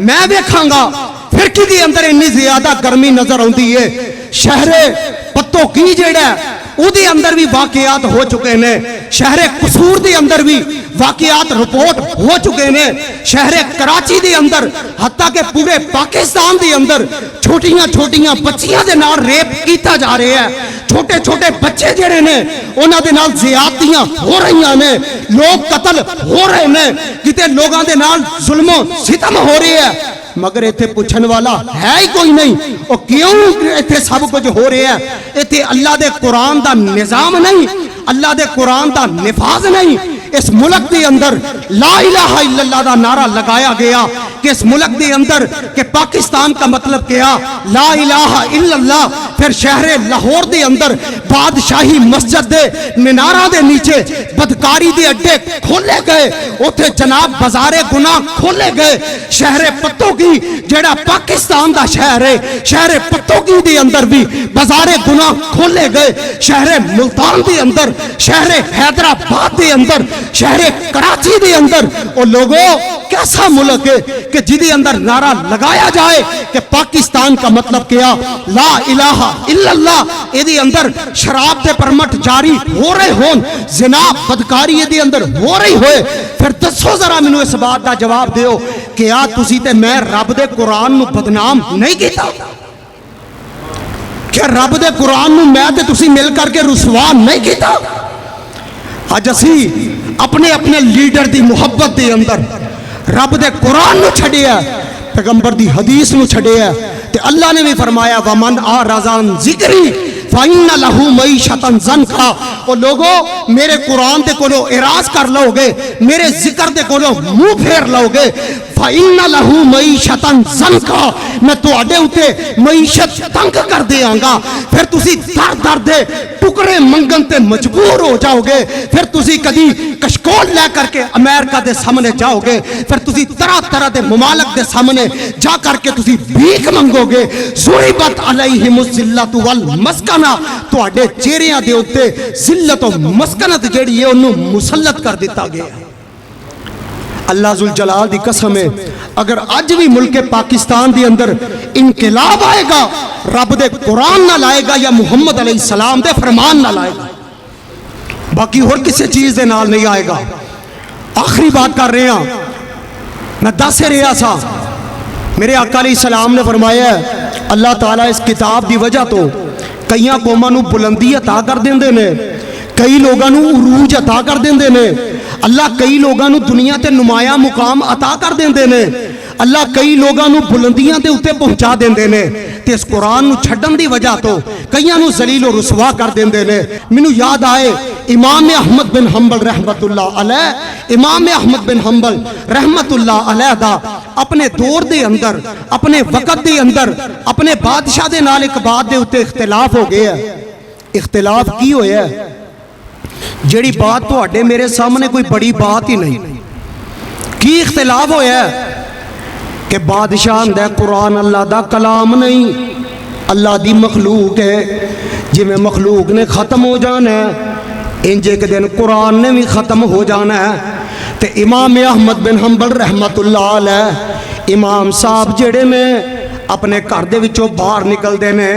Speaker 1: मैं वेखांगा फिर कि अंदर इन्नी ज्यादा गर्मी नजर आती है। शहरे पत्तों की जेड़ा उहदे अंदर भी वाकयात हो चुके हैं, शहरे कसूर के अंदर भी वाकयात रिपोर्ट हो चुके हैं, शहरे कराची के अंदर हत्ता के पूरे पाकिस्तान के अंदर छोटियां छोटियां बच्चियां दे नाल रेप किया जा रहा है, छोटे छोटे बच्चे जेड़े ने उन्हां दे नाल ज़्यादतियां हो रही ने, लोग कतल हो रहे हैं, किते लोगों के नाल जुल्मो सितम हो रहे हैं, मगर इत्थे पूछने वाला है ही कोई नहीं। और क्यों इत्थे सब कुछ हो रहा है? इत्थे अल्लाह दे कुरान दा निज़ाम नहीं, अल्लाह दे कुरान दा निफाज नहीं। इस मुल्क के अंदर ला इलाहा इल्लल्लाह दा नारा लगाया गया कि इस मुल्क के अंदर के पाकिस्तान का मतलब क्या, ला इलाहा इल्लल्लाह। फिर शहर लाहौर के अंदर बादशाही मस्जिद दे मीनारा दे नीचे बदकारी दे अड्डे खोले गए, उथे जनाब बाजारे गुनाह खोले गए। शहर पत्तों की जेड़ा पाकिस्तान का शहर है, शहर पत्तों की दे अंदर भी बाजारे गुनाह खोले गए। शहर मुल्तान के अंदर, शहर हैदराबाद के अंदर, शहर कराची के अंदर और लोगों कैसा मुल्क है कि जिदे अंदर नारा लगाया जाए कि पाकिस्तान का मतलब क्या, ला इलाहा इल्लल्लाह। इहदे अंदर शराब के परमट जारी हो रहे होन, जिना बदकारी इहदे अंदर हो रही होए, फिर दसो जरा मैनू इस बात का जवाब दिओ कि आ तुसी ते मैं रब दे कुरान नू बदनाम नहीं कीता? क्या रब दे कुरान नू मैं ते तुसी मिल करके रुसवा नहीं कीता? अज असी अपने अपने लीडर की मुहब्बत के अंदर रब दे कुरान नू छड़िया, पैगंबर दी हदीस नू छड़िया। ते अल्लाह ने भी फरमाया वमन आ रज़ान जिक्री फ़इन्ना लहू मईशतन ज़नका। और लोगों मेरे कुरान दे कोलो इराज कर लोगे, मेरे जिक्र दे कोलो मुंह फेर लोगे, फ़इन्ना लहू मईशतन ज़ंका, मैं तुहाडे उत्ते मईशत तंग कर देंगा। फिर तुसी दर दर दे टुकड़े मंगन ते मजबूर हो जाओगे। फिर तुसी कदी कशकोल लै करके अमेरिका दे सामने जाओगे, फिर तुसी तरह तरह दे मुमालक दे सामने जा करके तुसी भीख मंगोगे। ज़ुरिबत अलैहिमुज़ ज़िल्लतु वल मस्कना, तुहाडे चेहरिਆਂ दे उत्ते ज़िल्लत और मस्कनत जेड़ी है उन्होंने मुसल्लत कर दिता गया। अल्लाह जुल जलाल दी कसम है, अगर अज भी मुल्क पाकिस्तान के अंदर इनकलाब आएगा, रब दे कुरान ना लाएगा या मुहम्मद अलैहिस्सलाम दे फरमान ना लाएगा, बाकी होर किसी चीज दे नाल नहीं आएगा। आखिरी बात कर रहे हैं, मैं दस रहा सा, मेरे आका अलैहिस्सलाम ने फरमाया अल्लाह ताला इस किताब की वजह तो कई कौमां नूं बुलंदी अता कर देंदे ने, कई लोगों नूं उरूज अता कर देंदे ने। अल्लाह कई लोगों नूं दुनिया ते नुमाया मुकाम अता कर देंदे ने। अल्लाह कई लोगों नूं बुलंदियां दे उत्ते पहुंचा देंदे ने, ते इस कुरान नूं छड्डण दी वजह तो कईयां नूं जलील और रुसवा कर देंदे ने। मैनूं याद आए इमाम अहमद बिन हंबल रहमतुल्लाह अलैह, इमाम अहमद बिन हंबल रहमतुल्लाह अलैह दा अपने दौर दे अंदर, अपने वक़्त दे अंदर अपने बादशाह दे नाल एक बात दे उत्ते इख्तिलाफ हो गया। इख्तिलाफ की होया, जेड़ी बात तुहाडे मेरे सामने कोई बड़ी बात ही नहीं। की इख्तिलाफ होया कि बादशाह आंदा कुरान अल्लाह दा कलाम नहीं, अल्लाह दी मखलूक है। जिवें मखलूक ने ख़त्म हो जाना है, इंज एक दिन कुरान ने भी ख़त्म हो जाना है। तो इमाम अहमद बिन हंबल रहमतुल्लाह अलैह इमाम साहब जेड़े ने अपने घर दे विचों बाहर निकलते ने,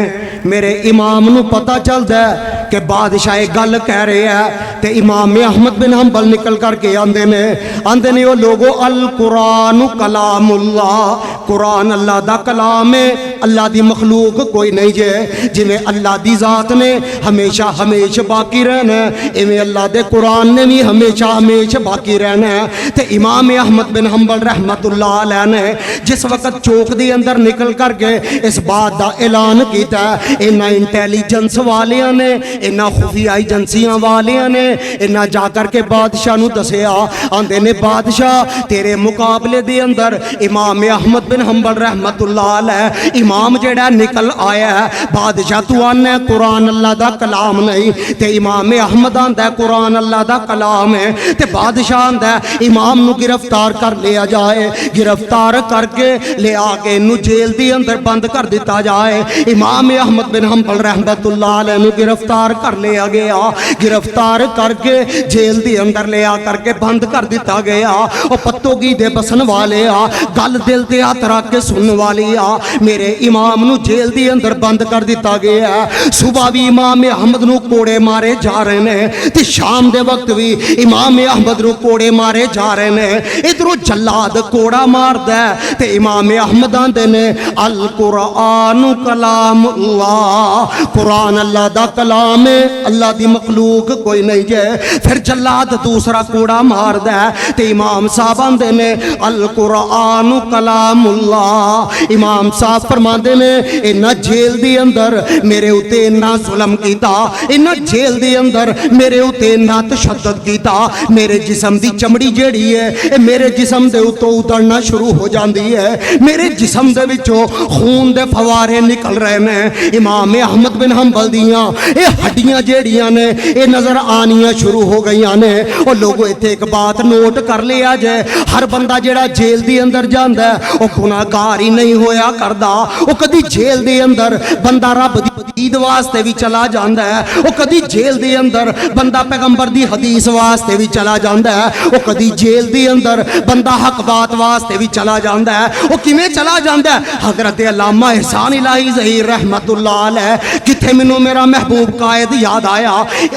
Speaker 1: मेरे इमाम नूं पता चलता है कि बादशाह गल कह रहे हैं, तो इमाम अहमद बिन हंबल निकल करके आंदे ने ओ लोगो अल कुरान कलामुल्लाह, कुरान अल्लाह दा कलाम है, अल्लाह दी मखलूक कोई नहीं जे। जिवें अल्लाह दी जात ने हमेशा हमेशा बाकी रहना है, इवें अल्लाह दे कुरान ने भी हमेशा हमेशा बाकी रहना है। तो इमाम अहमद बिन हंबल रहमतुल्लाह अलैह ने जिस वक्त चौक दे अंदर निकल करके इस बात का ऐलान किया, इन्हां इंटैलीजेंस वालियां ने, इन्हां खुफिया एजेंसियां वालियां ने, इन्हां जा करके बादशाह नूं दसिया, आंदे ने बादशाह तेरे मुकाबले दे अंदर इमाम अहमद बिन हंबल रहमतुल्लाह अलैह इमाम जेड़ा निकल आया है। बादशाह तू आना कुरान अल्लाह दा कलाम नहीं, ते इमाम अहमद आंदा कुरान अल्लाह दा कलाम है। ते बादशाह आंदा इमाम नूं गिरफ्तार कर लिया जाए, गिरफ्तार करके ले आके इनू जेल दी अंदर बंद कर दिता जाए। इमाम अहमद बिन हंबल रहमतुल्लाह अलैह नूं गिरफ्तार कर लिया गया, गिरफ्तार करके जेल दी अंदर ले आ करके बंद कर दिता गया। और पत्तोगी दे बसन वाले आ, गल दिल ते हथ रख के सुनने वाली आ, मेरे इमाम नूं जेल दी अंदर बंद कर दिता गया। सुबह भी इमाम अहमद नूं कोड़े मारे जा रहे ने, ते शाम दे वक्त भी इमाम अहमद नूं कोड़े मारे जा रहे ने। इधरों जल्लाद कोड़ा मारदा है ते इमाम अहमद आंदे ने अल कुरान कलामुल्लाह, कुरान अल्लाह दा कलाम है, अल्लाह दी मखलूक कोई नहीं जे। फिर जल्लाद दूसरा कोड़ा मारदा है ते इमाम साहब आंदे ने अल कुरान कलामुल्लाह। इमाम साहब फरमाते ने इन्ना जेल दी अंदर मेरे उत्ते इन्ना जुल्म कीता, इन्ना जेल दी अंदर मेरे उत्ते इन्ना तशद्दुद कीता, मेरे जिस्म दी चमड़ी जेड़ी है मेरे जिस्म दे उत्तों उतरना शुरू हो जाती है, मेरे जिस्म दे विचों खून दे फवारे निकल रहे ने। इमाम अहमद बिन हंबल दियां ये हड्डियां जेड़ियां ने ये नजर आनियां शुरू हो गई ने। और लोगों इत्थे एक बात नोट कर लिया जाए, हर बंदा जेड़ा जेल दी अंदर जांदा है वो गुनाहगार ही नहीं होया करदा। वो कदी जेल दे अंदर बंदा रब दी ईद वास्ते भी चला जाता है, वो कदी जेल दे अंदर बंदा पैगंबर दी हदीस वास्ते भी चला जाता है, वो कदी जेल दे अंदर बंदा हक बात वास्ते भी चला जाता है। वो किवें चला जाता है? हजरत अल्लामा एहसान इलाही ज़हीर रहमतुल्लाह अलैह, किथे मैनू मेरा महबूब कायद याद आया।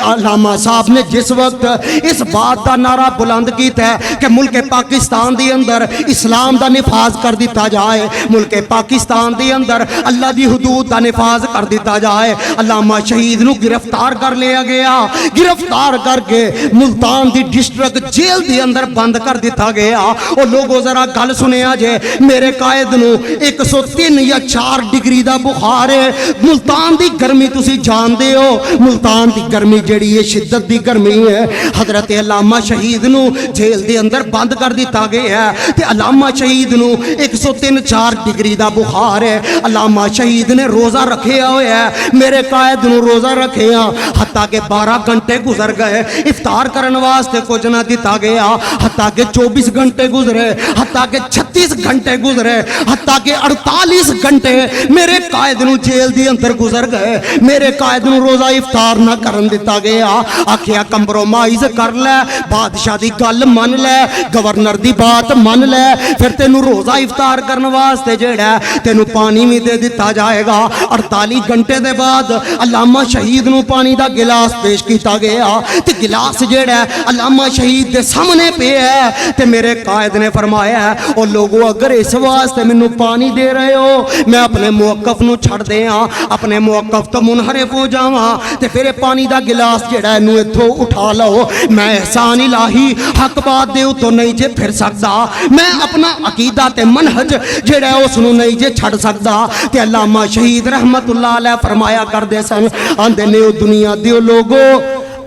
Speaker 1: अल्लामा साहब ने जिस वक्त इस बात का नारा बुलंद किया कि मुल्क पाकिस्तान के अंदर इस्लाम का निफाज कर दिता जाए, मुल्क पाकिस्तान के अंदर अल्लाह की हदूद का निफाज कर दिता जाए, अल्लामा शहीद नूं गिरफ्तार कर लिया गया, गिरफ्तार करके मुल्तान की डिस्ट्रिक्ट जेल के अंदर बंद कर दिता गया। और लोगों जरा गल सुनिया जे, मेरे कायद नूं 103 या 4 डिग्री का बुखार है, मुल्तान की गर्मी तुसी जानते हो, मुल्तान की गर्मी जिहड़ी है शिद्दत की गर्मी है। हजरत अलामा शहीद नू जेल के अंदर बंद कर दिता गया है ते अलामा शहीद नू 103-4 डिग्री का बुखार है। अलामा शहीद ने रोज़ा रखे हुआ है, मेरे कायद नू रोज़ा रखे हत्ता के 12 घंटे गुजर गए, इफ्तार करने वास्ते कुछ ना दिता गया, हत्ता के 24 घंटे गुजरे, हत्ता के 36 घंटे गुजरे, हत्ता के 48 घंटे मेरे कायद नू जेल के अंदर गुजर गए। मेरे कायद नू रोज़ा इफ्तार ना करन दिता गया। आखिया कंप्रोमाइज कर ले, बादशाह की गल मन ले, गवर्नर की बात मन ले, फिर तेनू रोज़ा इफ्तार करने वास्ते जेड़ा तेनू पानी भी दे दिता जाएगा। 48 घंटे के बाद अलामा शहीद नू पानी का गिलास पेश किया गया ते गिलास जेड़ा अलामा शहीद के सामने पे है ते मेरे कायद ने फरमाया ओ लोगों अगर इस वास्ते मैनू पानी दे रहे हो मैं अपने मुवक्कफ नू छड़ दिया, अपने मुवक्कफ तो मुनहरिफ हो जावा ते फिर पानी का गिलास जेड़ा इनू इथों उठा लो। मैं एहसान इलाही हक बात दे तो नहीं जे फिर सकता, मैं अपना अकीदा ते मनहज जेड़ा उसनू नहीं जे छड़ सकता। ते अल्लामा शहीद रहमतुल्लाह अलैह फरमाया करदे सन, आंदे ने ओ दुनिया दियो लोगो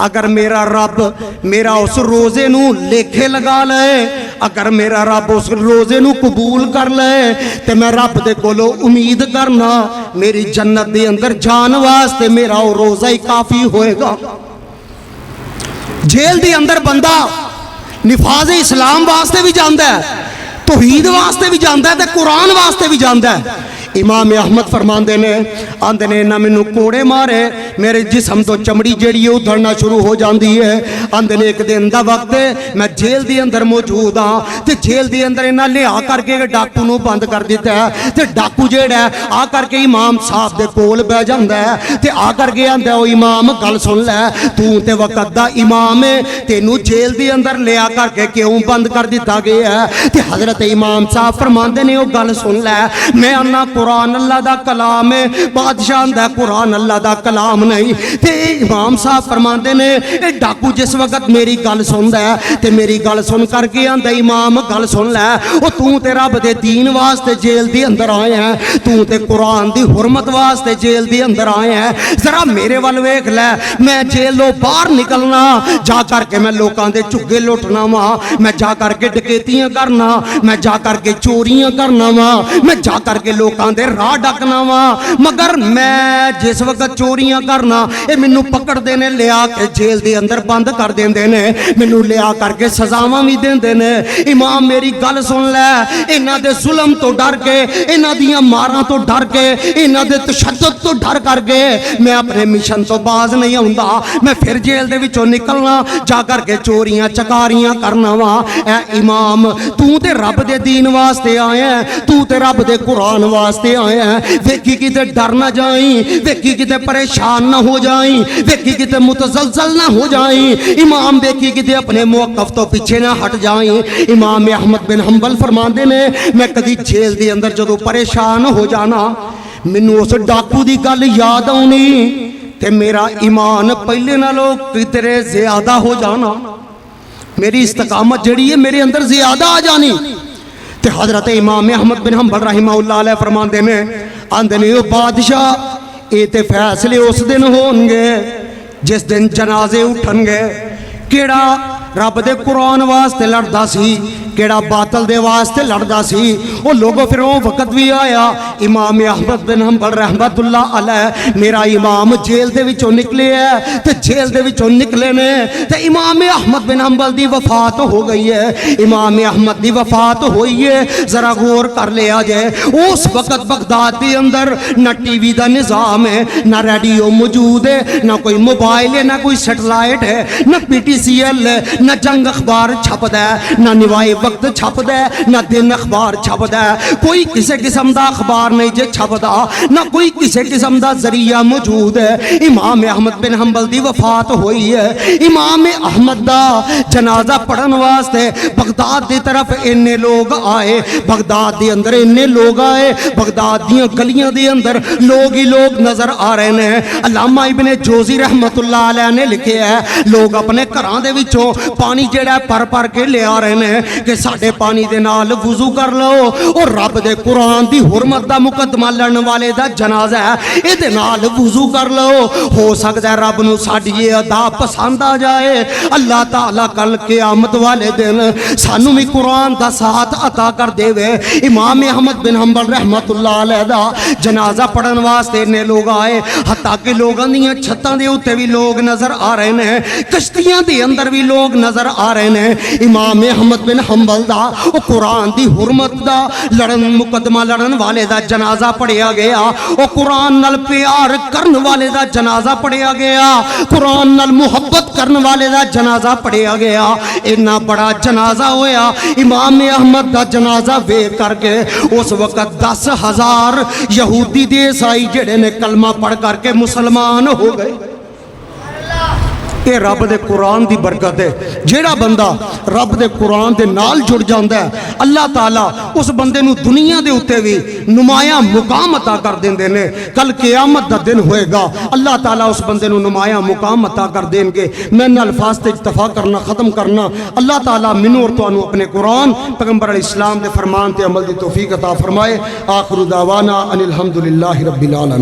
Speaker 1: अगर मेरा रब मेरा उस रोज़े नू लेखे लगा ले, अगर मेरा रब उस रोज़े नू कबूल कर ले तो मैं रब दे कोलों उम्मीद करना मेरी जन्नत दे अंदर जान वास्ते मेरा वो रोज़ा ही काफ़ी होएगा। जेल दे अंदर बंदा निफाज इस्लाम वास्ते भी जाता है, तौहीद वास्ते भी जाता है, कुरान वास्ते भी जाता है। इमाम अहमद फरमाते ने आंदे ने ना मैनू कोड़े मारे, मेरे जिसम तो चमड़ी जी उधड़ना शुरू हो जाती है। आंदे ने एक दिन का वक्त मैं जेल के अंदर मौजूद हाँ तो जेल के अंदर इन्हें लिया करके डाकू नू बंद कर दिता है तो डाकू जेड़ा आ करके इमाम साहब के कोल बह जाता है तो आ करके आंदा ओ इमाम गल सुन लै, तू तो वक्त का इमाम है, तेनू जेल के अंदर लिया करके क्यों बंद कर दिता गया है। तो हजरत इमाम साहब फरमाते ने ओ गल सुन लै, मैं आना कुरान अल्लाह दा कलाम है, बादशाह दा कुरान अल्लाह दा कलाम नहीं। ते इमाम साहब फरमाते ने ए डाकू जिस वक्त मेरी गल सुनदा है ते मेरी गल सुन करके आंदा इमाम गल सुन लै, ओ तू ते रब दे दीन वास्ते जेल दे अंदर आए हैं, तू ते कुरान दी हुरमत वास्ते जेल दे अंदर आए हैं, जरा मेरे वल वेख लै, मैं जेलों बाहर निकलना जा करके मैं लोकां दे झुग्गे लुटना वा, मैं जा करके डकैतियां करना, मैं जा करके चोरियां करना वा, मैं जा करके लोकां दे राह डकना वा, मगर मैं जिस वक्त चोरियां करना ये मैनू पकड़ते ने लिया के जेल के अंदर बंद कर देंदे ने, मैनू लिया करके सजावां भी देंदे ने। इमाम मेरी गल सुन लै, इन्हां दे जुल्म तो डर के, इन्हां दियां मारां तो डर के, इन्हां दे तशद्दुद तो डर करके मैं अपने मिशन तो बाज नहीं आउंदा, मैं फिर जेल दे विचों निकलना जा करके चोरियां चकारियां करना वा। ए इमाम तू ते रब दे दीन वास्ते आया, तू ते रब दे कुरान वास्ते आया, वेखी किते डर ना जाई, वेखी किते परेशान ना हो जाई, वेखी किते मुतजलजल ना हो जाई, इमाम वेखी किते अपने मुवक्कफ तो पीछे ना हट जाई। इमाम अहमद बिन हंबल फरमाते ने मैं कदी जेल के अंदर जदों परेशान हो जाना मैनू उस डाकू की गल याद आउनी ते मेरा ईमान पहले नालों कितने ज्यादा हो जाना, मेरी इस्तकामत जड़ी है मेरे अंदर ज्यादा आ जानी। ते हजरत इमाम अहमद बिन हंबल रहमतुल्लाह अलैह फरमाते ने आंदे ने ओ बादशाह ये ते फैसले उस दिन होंगे जिस दिन जनाजे उठनगे, केड़ा रब दे कुरान वास्ते लड़दा सी, केड़ा बातल दे वास्ते लड़दा सी, वो लोगों फिर वो वक्त भी आया इमाम अहमद बिन हंबल रहमतुल्लाह अलैह मेरा इमाम जेल दे विचों निकले है ते जेल दे विचों निकले ने ते इमाम अहमद बिन हंबल दी वफात हो गई है। इमाम अहमद दी वफात हुई है, जरा गौर कर लिया जाए उस वक्त बगदाद के अंदर ना टीवी का निज़ाम है, ना रेडियो मौजूद है, ना कोई मोबाइल है, ना कोई सैटेलाइट है, ना PTCL है, ना जंग अखबार छपदा है, ना निवाए वक्त छपदा है, ना दिन अखबार छपदा है, कोई किसी किस्म का अखबार नहीं जे छपदा, ना कोई किसी किस्म का जरिया मौजूद है। इमाम अहमद बिन हंबल की वफात हुई है, इमाम अहमद का जनाजा पढ़न वास्ते बगदाद की तरफ इन्ने लोग आए, बगदाद के अंदर इन्ने लोग आए, बगदाद दी गलियां के अंदर लोग ही लोग नजर आ रहे हैं। अल्लामा इब्ने जोजी रहमतुल्लाह अलैह ने लिखे है लोग अपने घरां दे विचों पानी जेड़ा पर के लिया रहे ने कि साडे पानी दे नाल वुजू कर लो। और रब दे कुरान दी हुरमत दा मुकदमा लड़न वाले दा जनाजा है, इहदे नाल वुजू कर लो। हो सकदा है रब नूं साडी ये अदा पसंद आ जाए। अल्लाह ताला कल क़यामत वाले दिन सानू भी कुरान दा साथ अता कर देवे। इमाम अहमद बिन हंबल रहमतुल्लाह अलैह दा जनाजा पढ़न वास्ते इन्ने लोग आए, हत्ता कि लोगों दियां छत्तां दे उत्ते भी लोग नजर आ रहे ने, कश्तियां दे अंदर भी लोग नजर आ रहे ने। इमाम अहमद बिन हंबल दा ओ कुरान दी हुरमत दा लड़न मुकदमा लड़न वाले दा जनाजा पढ़िया गया। ओ कुरान नाल प्यार करन वाले दा जनाजा पढ़िया गया, कुरान नाल मुहब्बत करन वाले दा जनाजा पढ़िया गया। इन्ना बड़ा जनाजा होया। इमाम अहमद दा जनाजा वेख करके उस वक्त 10,000 यहूदी देश आई जेड़े ने कलमा पढ़ करके मुसलमान हो गए। ये रब दे कुरान दी बरकत है। जेड़ा बंदा रब दे कुरान दे नाल जुड़ जाता है, अल्लाह ताला उस बंदे नूं दुनिया दे उत्ते भी नुमाया मुकाम अता कर देंदे ने। कल क़यामत दा दिन होएगा, अल्लाह ताला उस बंदे नूं नुमाया मुकाम अता कर देंगे। मैं इन अल्फाज ते इत्तफा करना ख़त्म करना। अल्लाह ताला मैनूं और तुहानूं अपने कुरान पैगंबर इस्लाम दे फरमान ते अमल दी तौफीक अता फरमाए। आखिरु दावाना अनिल हम्दुलिल्लाहि रब्बिल आलमीन।